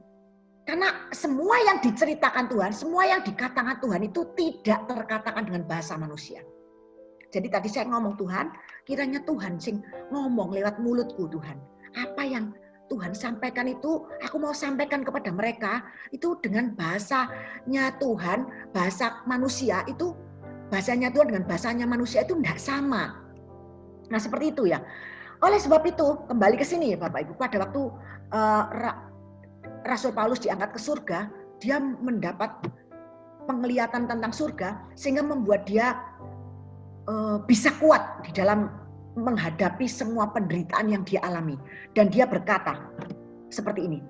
Karena semua yang diceritakan Tuhan, semua yang dikatakan Tuhan itu tidak terkatakan dengan bahasa manusia. Jadi tadi saya ngomong Tuhan, kiranya Tuhan sing ngomong lewat mulutku Tuhan. Apa yang Tuhan sampaikan itu, aku mau sampaikan kepada mereka, itu dengan bahasanya Tuhan, bahasa manusia itu, bahasanya Tuhan dengan bahasanya manusia itu tidak sama. Nah seperti itu ya. Oleh sebab itu, kembali ke sini ya Bapak Ibu, pada waktu Rasul Paulus diangkat ke surga, dia mendapat penglihatan tentang surga sehingga membuat dia bisa kuat di dalam menghadapi semua penderitaan yang dia alami. Dan dia berkata seperti ini.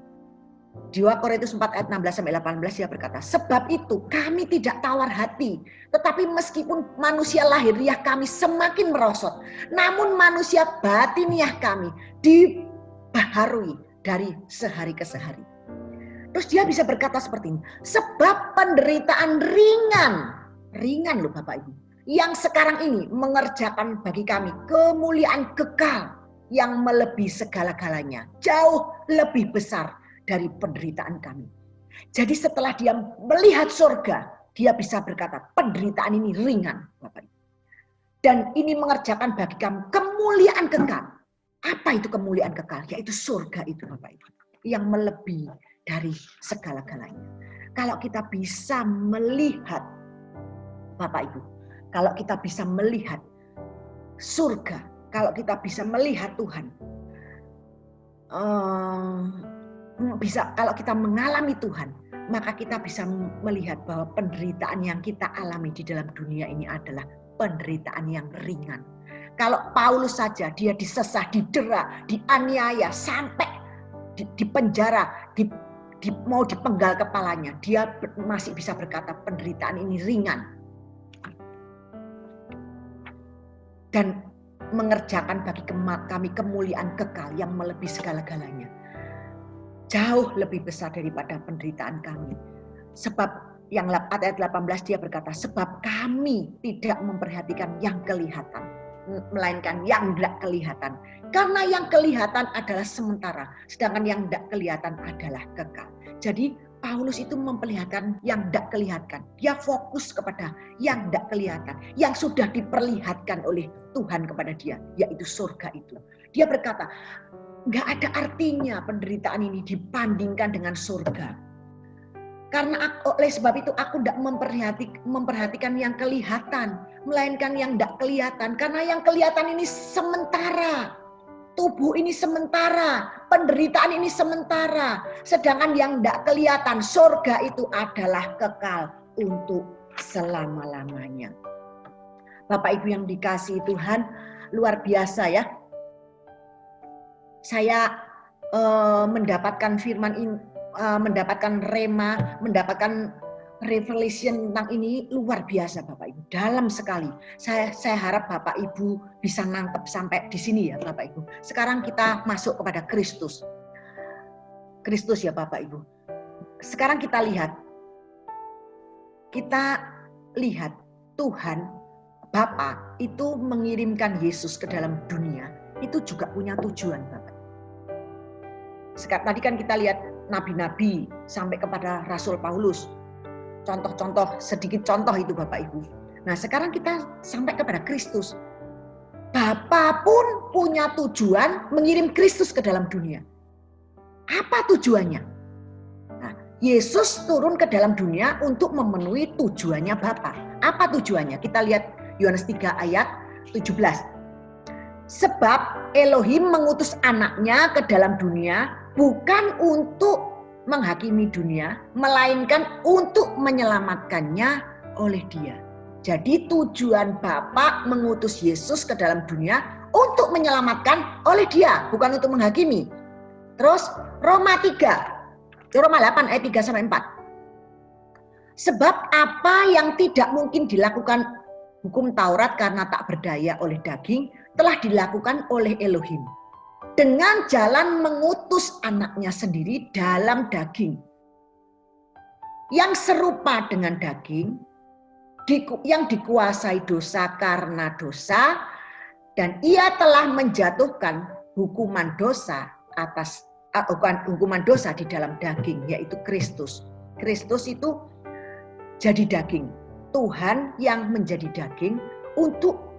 2 Korintus 4 ayat 16 sampai 18 dia berkata, sebab itu kami tidak tawar hati, tetapi meskipun manusia lahiriah kami semakin merosot, namun manusia batiniah kami dibaharui dari sehari ke sehari. Terus dia bisa berkata seperti ini, sebab penderitaan ringan loh Bapak Ibu, yang sekarang ini mengerjakan bagi kami kemuliaan kekal yang melebihi segala-galanya, jauh lebih besar dari penderitaan kami. Jadi setelah dia melihat surga, dia bisa berkata, penderitaan ini ringan, Bapak Ibu. Dan ini mengerjakan bagi kami kemuliaan kekal. Apa itu kemuliaan kekal? Yaitu surga itu, Bapak Ibu, yang melebihi dari segala-galanya. Kalau kita bisa melihat, Bapak Ibu, kalau kita bisa melihat surga, kalau kita bisa melihat Tuhan, kalau kita mengalami Tuhan, maka kita bisa melihat bahwa penderitaan yang kita alami di dalam dunia ini adalah penderitaan yang ringan. Kalau Paulus saja, dia disesah, didera, dianiaya, sampai di penjara, mau dipenggal kepalanya, dia masih bisa berkata penderitaan ini ringan. Dan mengerjakan bagi kami kemuliaan kekal yang melebihi segala-galanya. Jauh lebih besar daripada penderitaan kami. Sebab yang ayat 18 dia berkata, sebab kami tidak memperhatikan yang kelihatan, melainkan yang tidak kelihatan. Karena yang kelihatan adalah sementara, sedangkan yang tidak kelihatan adalah kekal. Jadi Paulus itu memperlihatkan yang tidak kelihatan. Dia fokus kepada yang tidak kelihatan, yang sudah diperlihatkan oleh Tuhan kepada dia, yaitu surga itu. Dia berkata, nggak ada artinya penderitaan ini dibandingkan dengan surga. Karena oleh sebab itu aku tidak memperhatikan yang kelihatan, melainkan yang tidak kelihatan. Karena yang kelihatan ini sementara. Tubuh ini sementara, penderitaan ini sementara. Sedangkan yang tidak kelihatan, surga itu adalah kekal untuk selama-lamanya. Bapak Ibu yang dikasihi Tuhan, luar biasa ya. Saya mendapatkan firman ini, mendapatkan rema, mendapatkan revelation tentang ini luar biasa Bapak Ibu, dalam sekali. Saya harap Bapak Ibu bisa nangkep sampai di sini ya Bapak Ibu. Sekarang kita masuk kepada Kristus. Kristus ya Bapak Ibu. Sekarang kita lihat Tuhan Bapa itu mengirimkan Yesus ke dalam dunia, itu juga punya tujuan Bapak. Tadi kan kita lihat nabi-nabi sampai kepada Rasul Paulus. Contoh-contoh, sedikit contoh itu Bapak Ibu. Nah sekarang kita sampai kepada Kristus. Bapa pun punya tujuan mengirim Kristus ke dalam dunia. Apa tujuannya? Nah, Yesus turun ke dalam dunia untuk memenuhi tujuannya Bapa. Apa tujuannya? Kita lihat Yohanes 3 ayat 17. Sebab Elohim mengutus anaknya ke dalam dunia bukan untuk menghakimi dunia, melainkan untuk menyelamatkannya oleh Dia. Jadi tujuan Bapa mengutus Yesus ke dalam dunia untuk menyelamatkan oleh Dia, bukan untuk menghakimi. Terus Roma 8 ayat 3 sampai 4. Sebab apa yang tidak mungkin dilakukan hukum Taurat karena tak berdaya oleh daging, telah dilakukan oleh Elohim. Dengan jalan mengutus anaknya sendiri dalam daging. Yang serupa dengan daging, yang dikuasai dosa karena dosa, dan ia telah menjatuhkan hukuman dosa di dalam daging, yaitu Kristus. Kristus itu jadi daging. Tuhan yang menjadi daging untuk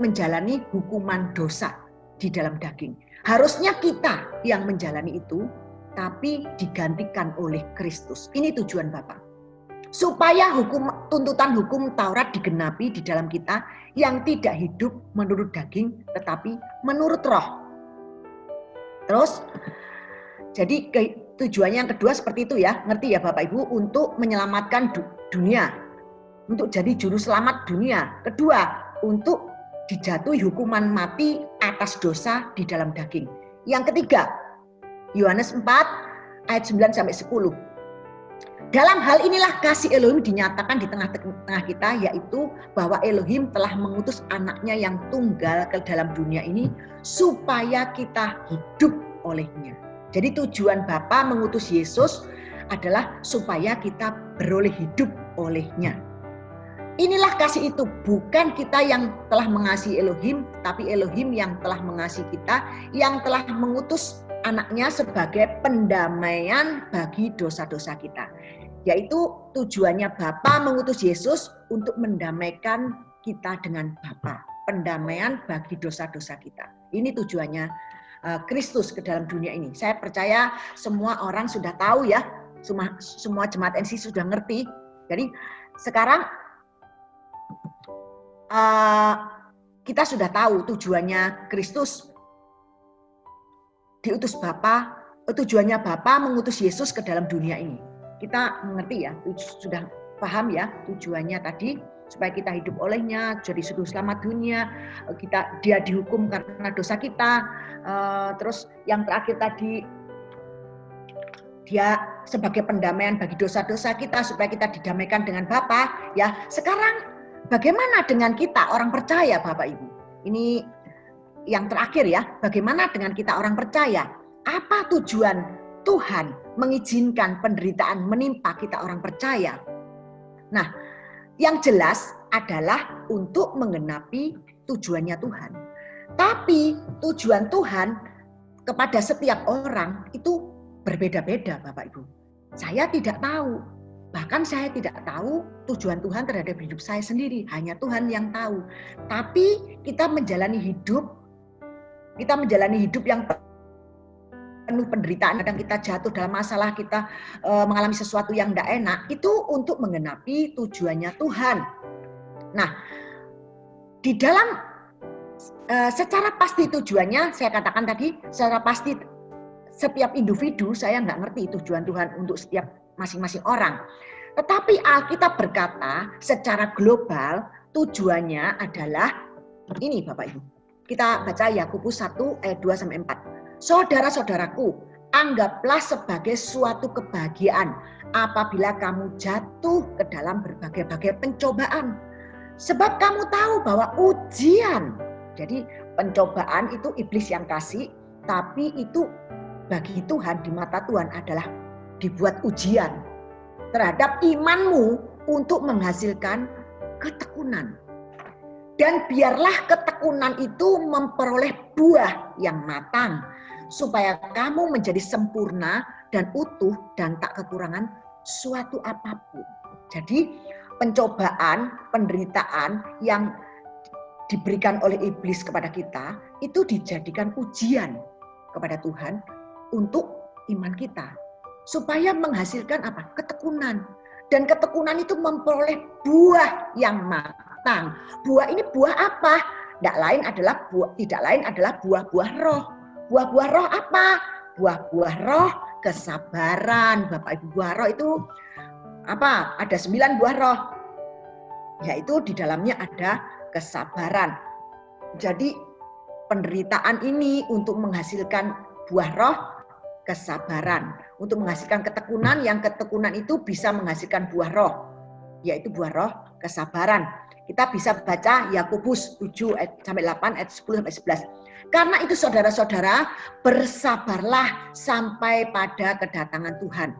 menjalani hukuman dosa di dalam daging. Harusnya kita yang menjalani itu, tapi digantikan oleh Kristus. Ini tujuan Bapa. Supaya tuntutan hukum Taurat digenapi di dalam kita yang tidak hidup menurut daging, tetapi menurut roh. Terus, jadi tujuannya yang kedua seperti itu ya, ngerti ya Bapak Ibu, untuk menyelamatkan dunia, untuk jadi juru selamat dunia. Kedua, untuk dijatuhi hukuman mati atas dosa di dalam daging. Yang ketiga, Yohanes 4 ayat 9 sampai 10. Dalam hal inilah kasih Elohim dinyatakan di tengah-tengah kita, yaitu bahwa Elohim telah mengutus anaknya yang tunggal ke dalam dunia ini supaya kita hidup olehnya. Jadi tujuan Bapa mengutus Yesus adalah supaya kita beroleh hidup olehnya. Inilah kasih itu, bukan kita yang telah mengasihi Elohim, tapi Elohim yang telah mengasihi kita, yang telah mengutus anaknya sebagai pendamaian bagi dosa-dosa kita. Yaitu tujuannya Bapa mengutus Yesus untuk mendamaikan kita dengan Bapa, pendamaian bagi dosa-dosa kita. Ini tujuannya Kristus ke dalam dunia ini. Saya percaya semua orang sudah tahu ya, semua jemaat NC sudah ngerti. Jadi sekarang kita sudah tahu tujuannya Kristus diutus Bapa, tujuannya Bapa mengutus Yesus ke dalam dunia ini. Kita mengerti ya, sudah paham ya tujuannya tadi, supaya kita hidup olehnya, jadi sujud selamat dunia, dia dihukum karena dosa kita, terus yang terakhir tadi, dia sebagai pendamaian bagi dosa-dosa kita, supaya kita didamaikan dengan Bapa. Ya, sekarang bagaimana dengan kita orang percaya Bapak Ibu? Ini yang terakhir ya, bagaimana dengan kita orang percaya? Apa tujuan Tuhan mengizinkan penderitaan menimpa kita orang percaya? Nah, yang jelas adalah untuk menggenapi tujuannya Tuhan. Tapi tujuan Tuhan kepada setiap orang itu berbeda-beda Bapak Ibu. Saya tidak tahu. Bahkan saya tidak tahu tujuan Tuhan terhadap hidup saya sendiri. Hanya Tuhan yang tahu. Tapi kita menjalani hidup yang penuh penderitaan. Kadang kita jatuh dalam masalah, kita mengalami sesuatu yang tidak enak. Itu untuk menggenapi tujuannya Tuhan. Nah, di dalam secara pasti tujuannya, saya katakan tadi, secara pasti setiap individu, saya nggak ngerti tujuan Tuhan untuk setiap masing-masing orang. Tetapi Alkitab berkata secara global tujuannya adalah ini Bapak Ibu. Kita baca Yakobus 1 ayat 2-4. Saudara-saudaraku, anggaplah sebagai suatu kebahagiaan apabila kamu jatuh ke dalam berbagai-bagai pencobaan. Sebab kamu tahu bahwa ujian, jadi pencobaan itu iblis yang kasih, tapi itu bagi Tuhan, di mata Tuhan adalah dibuat ujian terhadap imanmu untuk menghasilkan ketekunan. Dan biarlah ketekunan itu memperoleh buah yang matang, supaya kamu menjadi sempurna dan utuh dan tak kekurangan suatu apapun. Jadi pencobaan, penderitaan yang diberikan oleh iblis kepada kita, itu dijadikan ujian kepada Tuhan untuk iman kita. Supaya menghasilkan apa? Ketekunan. Dan ketekunan itu memperoleh buah yang matang. Buah ini buah apa? Tidak lain adalah buah-buah roh. Buah-buah roh apa? Buah-buah roh kesabaran. Bapak Ibu, buah roh itu apa? Ada 9 buah roh. Yaitu di dalamnya ada kesabaran. Jadi penderitaan ini untuk menghasilkan buah roh kesabaran, untuk menghasilkan ketekunan, yang ketekunan itu bisa menghasilkan buah roh, yaitu buah roh kesabaran. Kita bisa baca Yakobus 7-8 ayat 10-11. Karena itu saudara-saudara, bersabarlah sampai pada kedatangan Tuhan.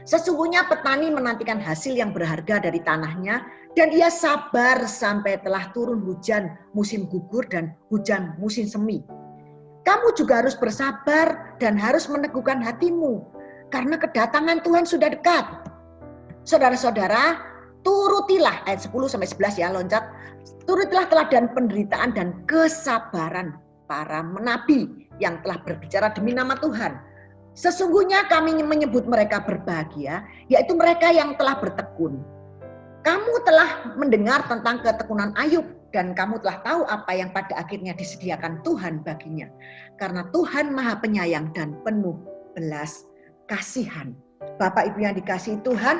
Sesungguhnya petani menantikan hasil yang berharga dari tanahnya, dan ia sabar sampai telah turun hujan musim gugur dan hujan musim semi. Kamu juga harus bersabar dan harus meneguhkan hatimu, karena kedatangan Tuhan sudah dekat. Saudara-saudara, turutilah, ayat 10-11 ya, loncat. Turutilah teladan penderitaan dan kesabaran para nabi yang telah berbicara demi nama Tuhan. Sesungguhnya kami menyebut mereka berbahagia, yaitu mereka yang telah bertekun. Kamu telah mendengar tentang ketekunan Ayub, dan kamu telah tahu apa yang pada akhirnya disediakan Tuhan baginya. Karena Tuhan Maha Penyayang dan penuh belas kasihan. Bapak Ibu yang dikasihi Tuhan,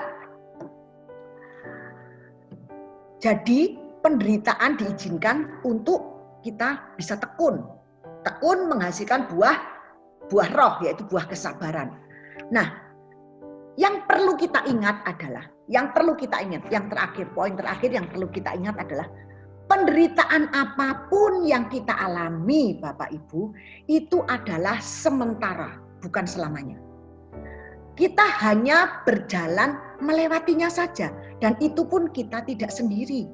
jadi penderitaan diizinkan untuk kita bisa tekun. Tekun menghasilkan buah roh, yaitu buah kesabaran. Nah, yang perlu kita ingat adalah, yang terakhir, poin terakhir yang perlu kita ingat adalah penderitaan apapun yang kita alami Bapak Ibu, itu adalah sementara, bukan selamanya. Kita hanya berjalan melewatinya saja. Dan itu pun kita tidak sendiri.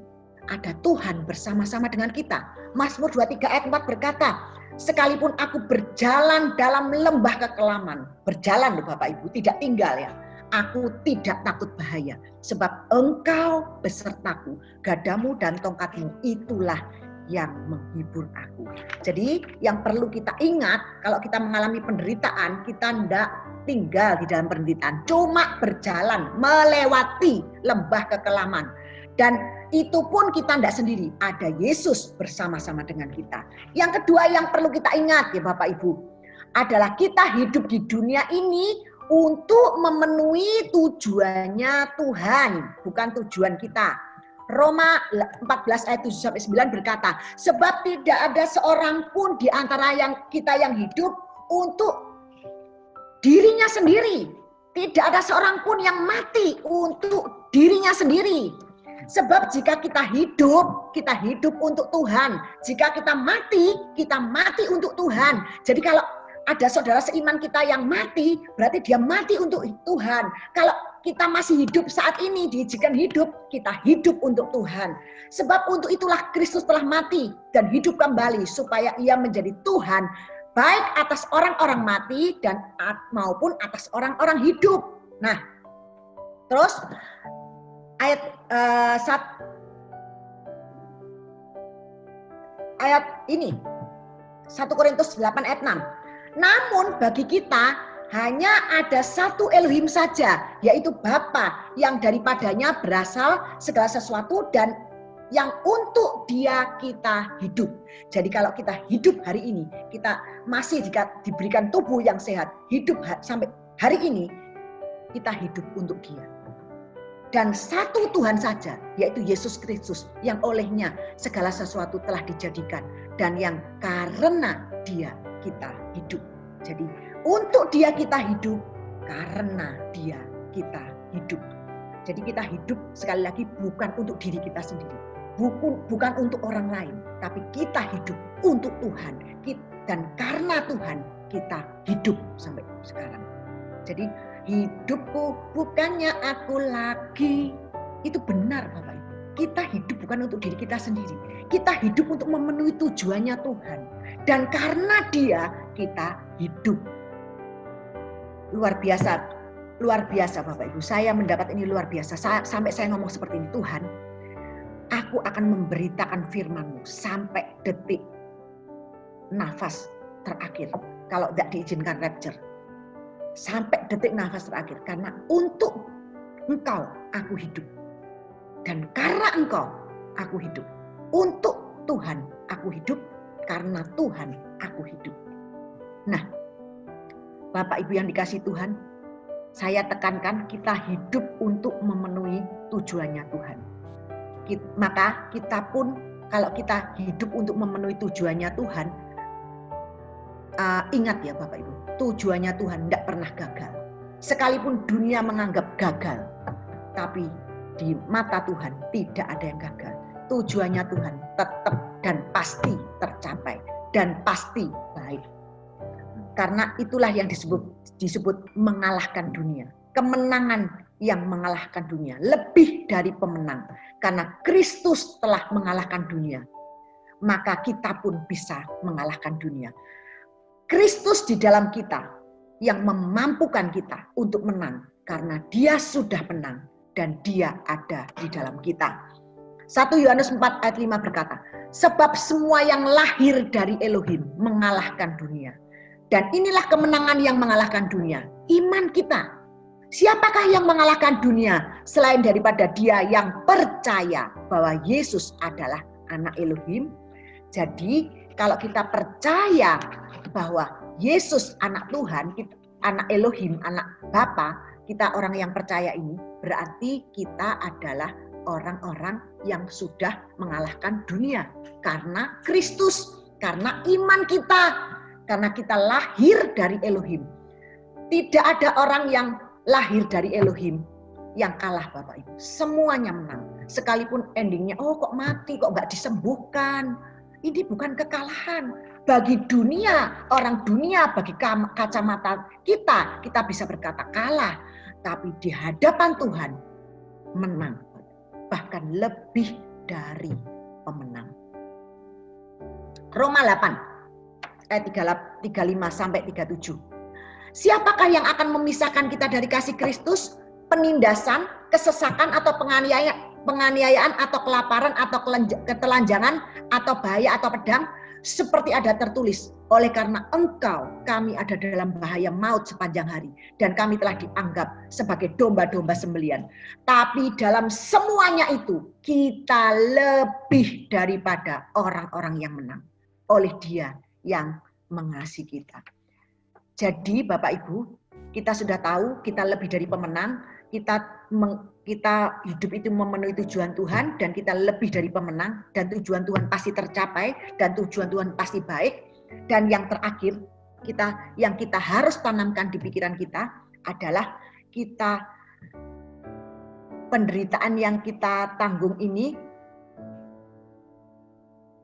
Ada Tuhan bersama-sama dengan kita. Mazmur 23 ayat 4 berkata, sekalipun aku berjalan dalam lembah kekelaman. Berjalan loh Bapak Ibu, tidak tinggal ya. Aku tidak takut bahaya, sebab Engkau besertaku, gadamu dan tongkatmu itulah yang menghibur aku. Jadi yang perlu kita ingat, kalau kita mengalami penderitaan, kita tidak tinggal di dalam penderitaan, cuma berjalan melewati lembah kekelaman. Dan itu pun kita tidak sendiri, ada Yesus bersama-sama dengan kita. Yang kedua yang perlu kita ingat ya Bapak Ibu, adalah kita hidup di dunia ini untuk memenuhi tujuannya Tuhan, bukan tujuan kita. Roma 14 ayat 7-9 berkata, sebab tidak ada seorang pun di antara kita yang hidup untuk dirinya sendiri. Tidak ada seorang pun yang mati untuk dirinya sendiri. Sebab jika kita hidup untuk Tuhan. Jika kita mati untuk Tuhan. Jadi kalau ada saudara seiman kita yang mati, berarti dia mati untuk Tuhan. Kalau kita masih hidup saat ini, diizinkan hidup, kita hidup untuk Tuhan. Sebab untuk itulah Kristus telah mati dan hidup kembali, supaya ia menjadi Tuhan, baik atas orang-orang mati dan maupun atas orang-orang hidup. Nah, terus ayat ini, 1 Korintus 8 ayat 6. Namun bagi kita hanya ada satu Elohim saja, yaitu Bapa, yang daripadanya berasal segala sesuatu dan yang untuk Dia kita hidup. Jadi kalau kita hidup hari ini, kita masih diberikan tubuh yang sehat, hidup sampai hari ini, kita hidup untuk Dia. Dan satu Tuhan saja, yaitu Yesus Kristus, yang olehnya segala sesuatu telah dijadikan, dan yang karena Dia kita hidup. Jadi untuk Dia kita hidup, karena Dia kita hidup. Jadi kita hidup sekali lagi bukan untuk diri kita sendiri, bukan untuk orang lain, tapi kita hidup untuk Tuhan. Dan karena Tuhan kita hidup sampai sekarang. Jadi hidupku bukannya aku lagi. Itu benar Bapak Ibu. Kita hidup bukan untuk diri kita sendiri. Kita hidup untuk memenuhi tujuannya Tuhan. Dan karena Dia, kita hidup. Luar biasa Bapak Ibu. Saya mendapat ini luar biasa. Sampai saya ngomong seperti ini, Tuhan, aku akan memberitakan firman-Mu sampai detik nafas terakhir. Kalau tidak diizinkan rapture. Sampai detik nafas terakhir. Karena untuk Engkau aku hidup. Dan karena Engkau aku hidup. Untuk Tuhan aku hidup. Karena Tuhan aku hidup. Nah, Bapak Ibu yang dikasihi Tuhan, saya tekankan kita hidup untuk memenuhi tujuannya Tuhan. Maka kita pun kalau kita hidup untuk memenuhi tujuannya Tuhan, ingat ya Bapak Ibu, tujuannya Tuhan tidak pernah gagal. Sekalipun dunia menganggap gagal, tapi di mata Tuhan tidak ada yang gagal. Tujuannya Tuhan tetap dan pasti tercapai dan pasti baik. Karena itulah yang disebut mengalahkan dunia. Kemenangan yang mengalahkan dunia. Lebih dari pemenang. Karena Kristus telah mengalahkan dunia. Maka kita pun bisa mengalahkan dunia. Kristus di dalam kita yang memampukan kita untuk menang. Karena Dia sudah menang dan Dia ada di dalam kita. 1 Yohanes 4 ayat 5 berkata, sebab semua yang lahir dari Elohim mengalahkan dunia. Dan inilah kemenangan yang mengalahkan dunia. Iman kita. Siapakah yang mengalahkan dunia selain daripada dia yang percaya bahwa Yesus adalah anak Elohim. Jadi kalau kita percaya bahwa Yesus anak Tuhan, anak Elohim, anak Bapa, kita orang yang percaya ini, berarti kita adalah orang-orang yang sudah mengalahkan dunia. Karena Kristus, karena iman kita. Karena kita lahir dari Elohim. Tidak ada orang yang lahir dari Elohim yang kalah Bapak Ibu. Semuanya menang. Sekalipun endingnya, oh kok mati, kok nggak disembuhkan. Ini bukan kekalahan. Bagi dunia, orang dunia, bagi kacamata kita bisa berkata kalah. Tapi di hadapan Tuhan, menang. Bahkan lebih dari pemenang. Roma 8, ayat 35-37. Siapakah yang akan memisahkan kita dari kasih Kristus? Penindasan, kesesakan, atau penganiayaan, atau kelaparan, atau ketelanjangan, atau bahaya, atau pedang? Seperti ada tertulis, oleh karena engkau kami ada dalam bahaya maut sepanjang hari, dan kami telah dianggap sebagai domba-domba sembelian. Tapi dalam semuanya itu kita lebih daripada orang-orang yang menang oleh Dia yang mengasihi kita. Jadi Bapak Ibu, kita sudah tahu kita lebih dari pemenang, kita hidup itu memenuhi tujuan Tuhan, dan kita lebih dari pemenang, dan tujuan Tuhan pasti tercapai, dan tujuan Tuhan pasti baik. Dan yang terakhir, yang kita harus tanamkan di pikiran kita adalah penderitaan yang kita tanggung ini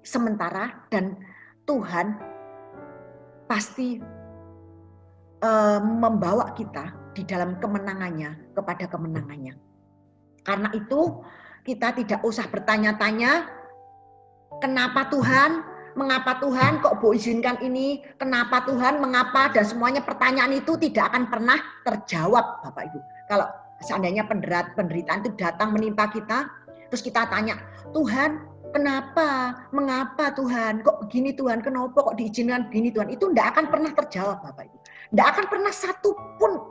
sementara, dan Tuhan pasti membawa kita di dalam kemenangannya kepada kemenangannya. Karena itu kita tidak usah bertanya-tanya kenapa Tuhan, mengapa Tuhan kok Bu izinkan ini, kenapa Tuhan, mengapa, dan semuanya pertanyaan itu tidak akan pernah terjawab Bapak Ibu. Kalau seandainya penderitaan itu datang menimpa kita, terus kita tanya, Tuhan kenapa, mengapa Tuhan, kok begini Tuhan, kenapa kok diizinkan begini Tuhan, itu tidak akan pernah terjawab Bapak Ibu. Tidak akan pernah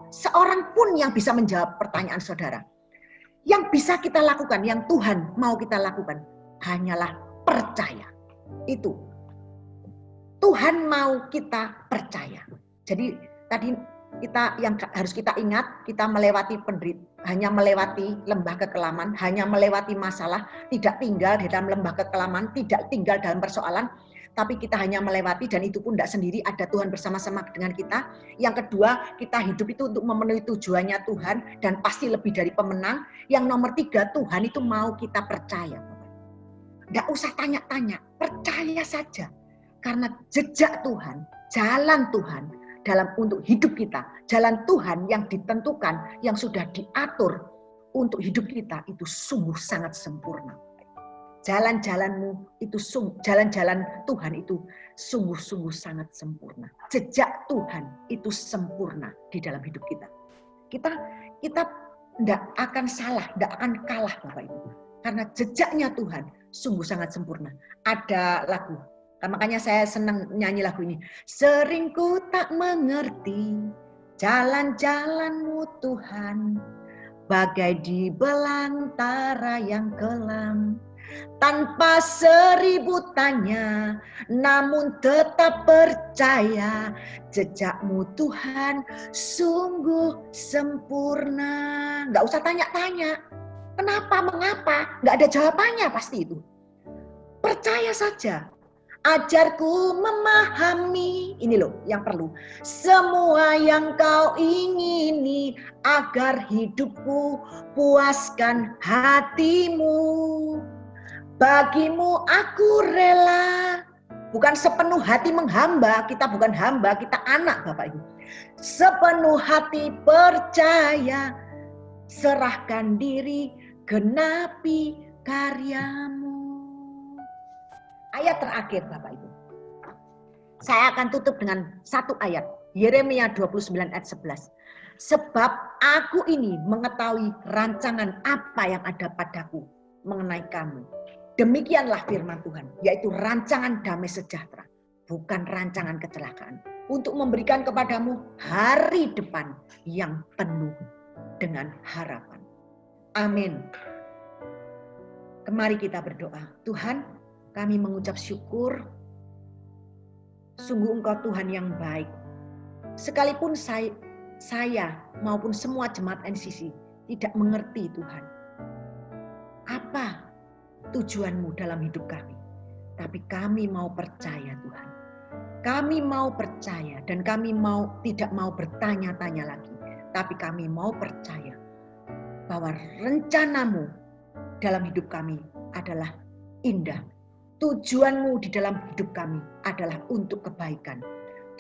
seorang pun yang bisa menjawab pertanyaan saudara. Yang bisa kita lakukan, yang Tuhan mau kita lakukan, hanyalah percaya. Itu. Tuhan mau kita percaya. Jadi tadi yang harus kita ingat, kita melewati hanya melewati lembah kekelaman, hanya melewati masalah, tidak tinggal di dalam lembah kekelaman, tidak tinggal dalam persoalan, tapi kita hanya melewati, dan itu pun tidak sendiri, ada Tuhan bersama-sama dengan kita. Yang kedua, kita hidup itu untuk memenuhi tujuannya Tuhan, dan pasti lebih dari pemenang. Yang nomor 3, Tuhan itu mau kita percaya. Tidak usah tanya-tanya, percaya saja. Karena jejak Tuhan, jalan Tuhan untuk hidup kita, jalan Tuhan yang ditentukan, yang sudah diatur untuk hidup kita, itu sungguh sangat sempurna. Jalan-jalanmu itu jalan-jalan Tuhan itu sungguh-sungguh sangat sempurna. Jejak Tuhan itu sempurna di dalam hidup kita. Kita tidak akan salah, tidak akan kalah Bapak Ibu. Karena jejaknya Tuhan sungguh sangat sempurna. Ada lagu, makanya saya senang nyanyi lagu ini. Sering ku tak mengerti jalan-jalanmu Tuhan, bagai di belantara yang kelam. Tanpa 1000 tanya, namun tetap percaya, jejakmu Tuhan sungguh sempurna. Nggak usah tanya-tanya, kenapa, mengapa, nggak ada jawabannya pasti itu. Percaya saja, ajarku memahami, ini loh yang perlu, semua yang kau ingini, agar hidupku puaskan hatimu. Bagimu aku rela, bukan sepenuh hati menghamba, kita bukan hamba, kita anak Bapak Ibu. Sepenuh hati percaya, serahkan diri, genapi karyamu. Ayat terakhir Bapak Ibu. Saya akan tutup dengan satu ayat, Yeremia 29 ayat 11. Sebab aku ini mengetahui rancangan apa yang ada padaku mengenai kamu. Demikianlah firman Tuhan, yaitu rancangan damai sejahtera, bukan rancangan kecelakaan, untuk memberikan kepadamu hari depan yang penuh dengan harapan. Amin. Mari kita berdoa. Tuhan, kami mengucap syukur, sungguh Engkau Tuhan yang baik. Sekalipun saya maupun semua jemaat NCC tidak mengerti Tuhan, apa tujuan-Mu dalam hidup kami. Tapi kami mau percaya Tuhan. Kami mau percaya, dan kami tidak mau bertanya-tanya lagi. Tapi kami mau percaya bahwa rencana-Mu dalam hidup kami adalah indah, tujuan-Mu di dalam hidup kami adalah untuk kebaikan.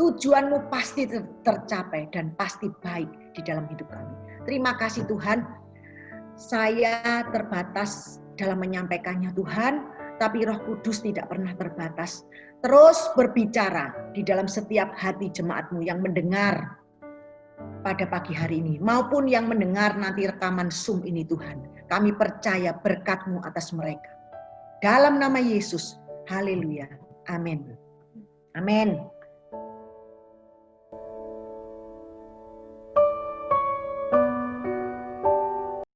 Tujuan-Mu pasti tercapai dan pasti baik di dalam hidup kami. Terima kasih Tuhan, saya terbatas dalam menyampaikannya Tuhan, tapi Roh Kudus tidak pernah terbatas. Terus berbicara di dalam setiap hati jemaat-Mu yang mendengar pada pagi hari ini, maupun yang mendengar nanti rekaman Zoom ini Tuhan. Kami percaya berkat-Mu atas mereka. Dalam nama Yesus, haleluya, amin. Amin.